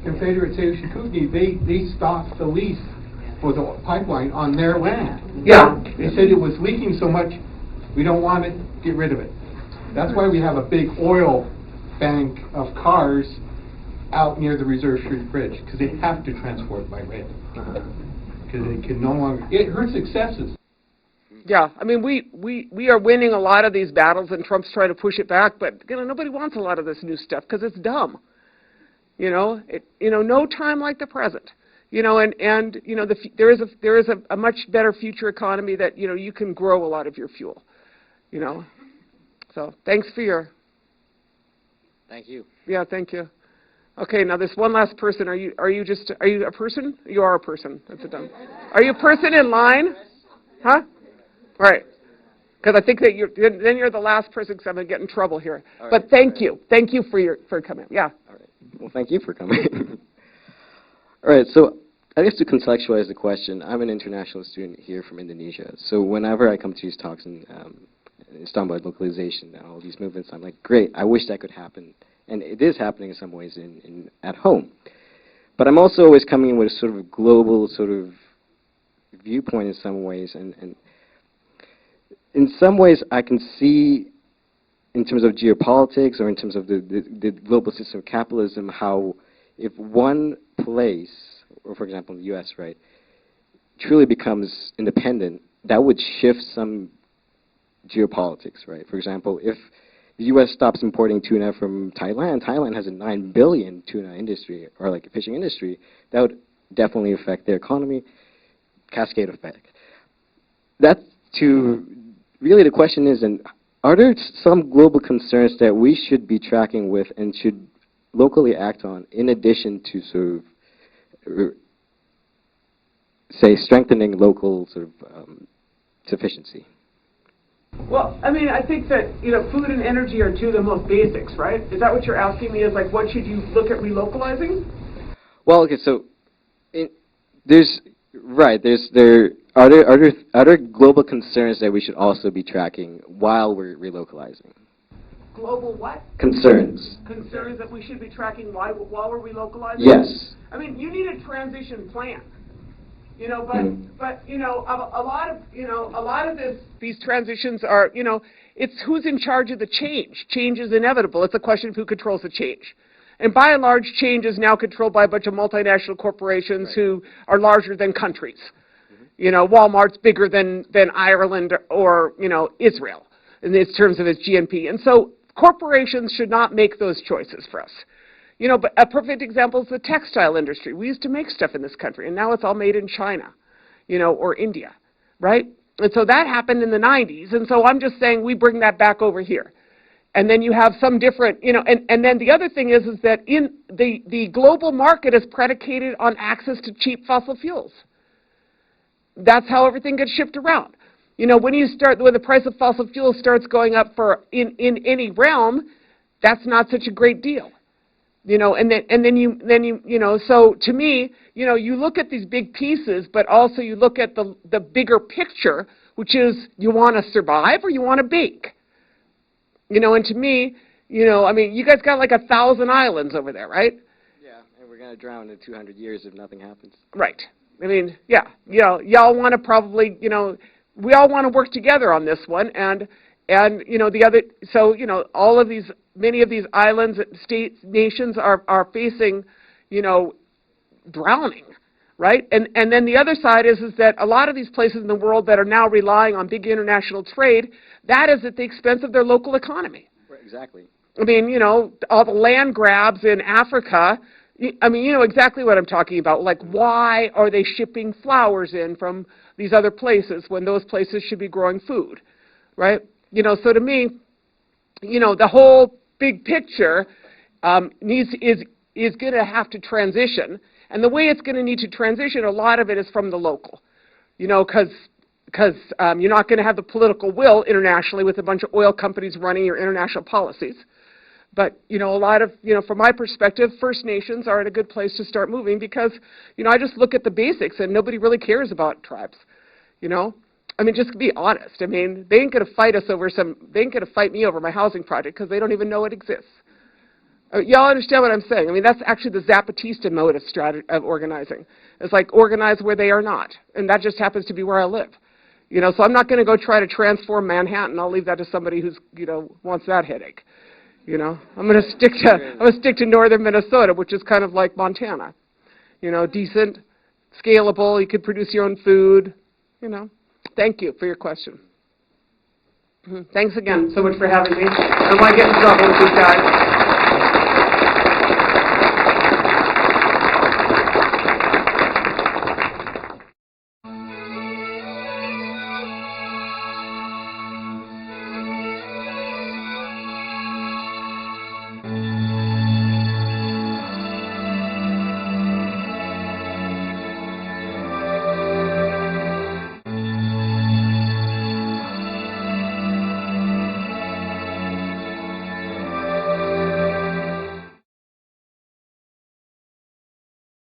Speaker 6: Confederate Station Kootenai, they stopped the lease for the pipeline on their land.
Speaker 2: Yeah.
Speaker 6: They said it was leaking so much, we don't want it, get rid of it. That's why we have a big oil bank of cars out near the Reserve Street Bridge, because they have to transport by rail. Because they can no longer, it hurts successes.
Speaker 2: Yeah, I mean, we are winning a lot of these battles, and Trump's trying to push it back, but nobody wants a lot of this new stuff because it's dumb. No time like the present. There is a much better future economy that you can grow a lot of your fuel. So thanks for your.
Speaker 4: Thank you.
Speaker 2: Yeah, thank you. Okay, now this one last person. Are you a person? You are a person. That's a dumb. Are you a person in line? Huh? Right. Because I think that you're the last person, because I'm going to get in trouble here. All but right, thank you. Thank you for coming. Yeah.
Speaker 23: All right. Well, thank you for coming. All right, so I guess to contextualize the question, I'm an international student here from Indonesia. So whenever I come to these talks and talking about localization and all these movements, I'm like, great, I wish that could happen. And it is happening in some ways at home. But I'm also always coming in with a sort of global sort of viewpoint in some ways. And in some ways, I can see, in terms of geopolitics or in terms of the global system of capitalism, how if one place, or for example in the U.S., right, truly becomes independent, that would shift some geopolitics, right? For example, if the U.S. stops importing tuna from Thailand, Thailand has a 9 billion tuna industry, or like a fishing industry. That would definitely affect their economy, cascade effect. That's to, really the question is, and are there some global concerns that we should be tracking with and should locally act on, in addition to sort of, say, strengthening local sort of sufficiency?
Speaker 2: Well, I mean, I think that, food and energy are two of the most basics, right? Is that what you're asking me, is like, what should you look at relocalizing?
Speaker 23: Well, okay, so are there global concerns that we should also be tracking while we're relocalizing?
Speaker 2: Global what?
Speaker 23: Concerns.
Speaker 2: Concerns that we should be tracking while we're relocalizing?
Speaker 23: Yes.
Speaker 2: I mean, you need a transition plan. But a lot of these transitions are, it's who's in charge of the change. Change is inevitable. It's a question of who controls the change. And by and large, change is now controlled by a bunch of multinational corporations who are larger than countries. Walmart's bigger than Ireland or Israel in terms of its GNP. And so corporations should not make those choices for us. But a perfect example is the textile industry. We used to make stuff in this country, and now it's all made in China, or India, right? And so that happened in the 90s, and so I'm just saying we bring that back over here. And then you have some different, and then the other thing is that in the global market is predicated on access to cheap fossil fuels. That's how everything gets shipped around. When the price of fossil fuels starts going up in any realm, that's not such a great deal. So to me, you look at these big pieces, but also you look at the bigger picture, which is you want to survive or you want to bake. And to me, I mean, you guys got like 1,000 islands over there, right?
Speaker 23: Yeah, and we're going to drown in 200 years if nothing happens.
Speaker 2: Right. I mean, yeah, y'all want to probably, we all want to work together on this one, and the other, so, all of these, many of these islands, states, nations are facing, drowning, right? And then the other side is that a lot of these places in the world that are now relying on big international trade, that is at the expense of their local economy.
Speaker 23: Right, exactly.
Speaker 2: I mean, all the land grabs in Africa, I mean, you know exactly what I'm talking about. Like, why are they shipping flowers in from these other places when those places should be growing food, right? So to me, the whole big picture is going to have to transition. And the way it's going to need to transition, a lot of it is from the local, because you're not going to have the political will internationally with a bunch of oil companies running your international policies. But, a lot of, from my perspective, First Nations are at a good place to start moving because, I just look at the basics and nobody really cares about tribes, I mean, just to be honest. I mean, they ain't going to fight me over my housing project because they don't even know it exists. Y'all understand what I'm saying? I mean, that's actually the Zapatista mode of organizing. It's like organize where they are not. And that just happens to be where I live. So I'm not going to go try to transform Manhattan. I'll leave that to somebody who's, wants that headache. I'm going to stick to northern Minnesota, which is kind of like Montana. Decent, scalable, you could produce your own food, Thank you for your question. Thanks again so much for having me. I don't want to get in trouble with these guys.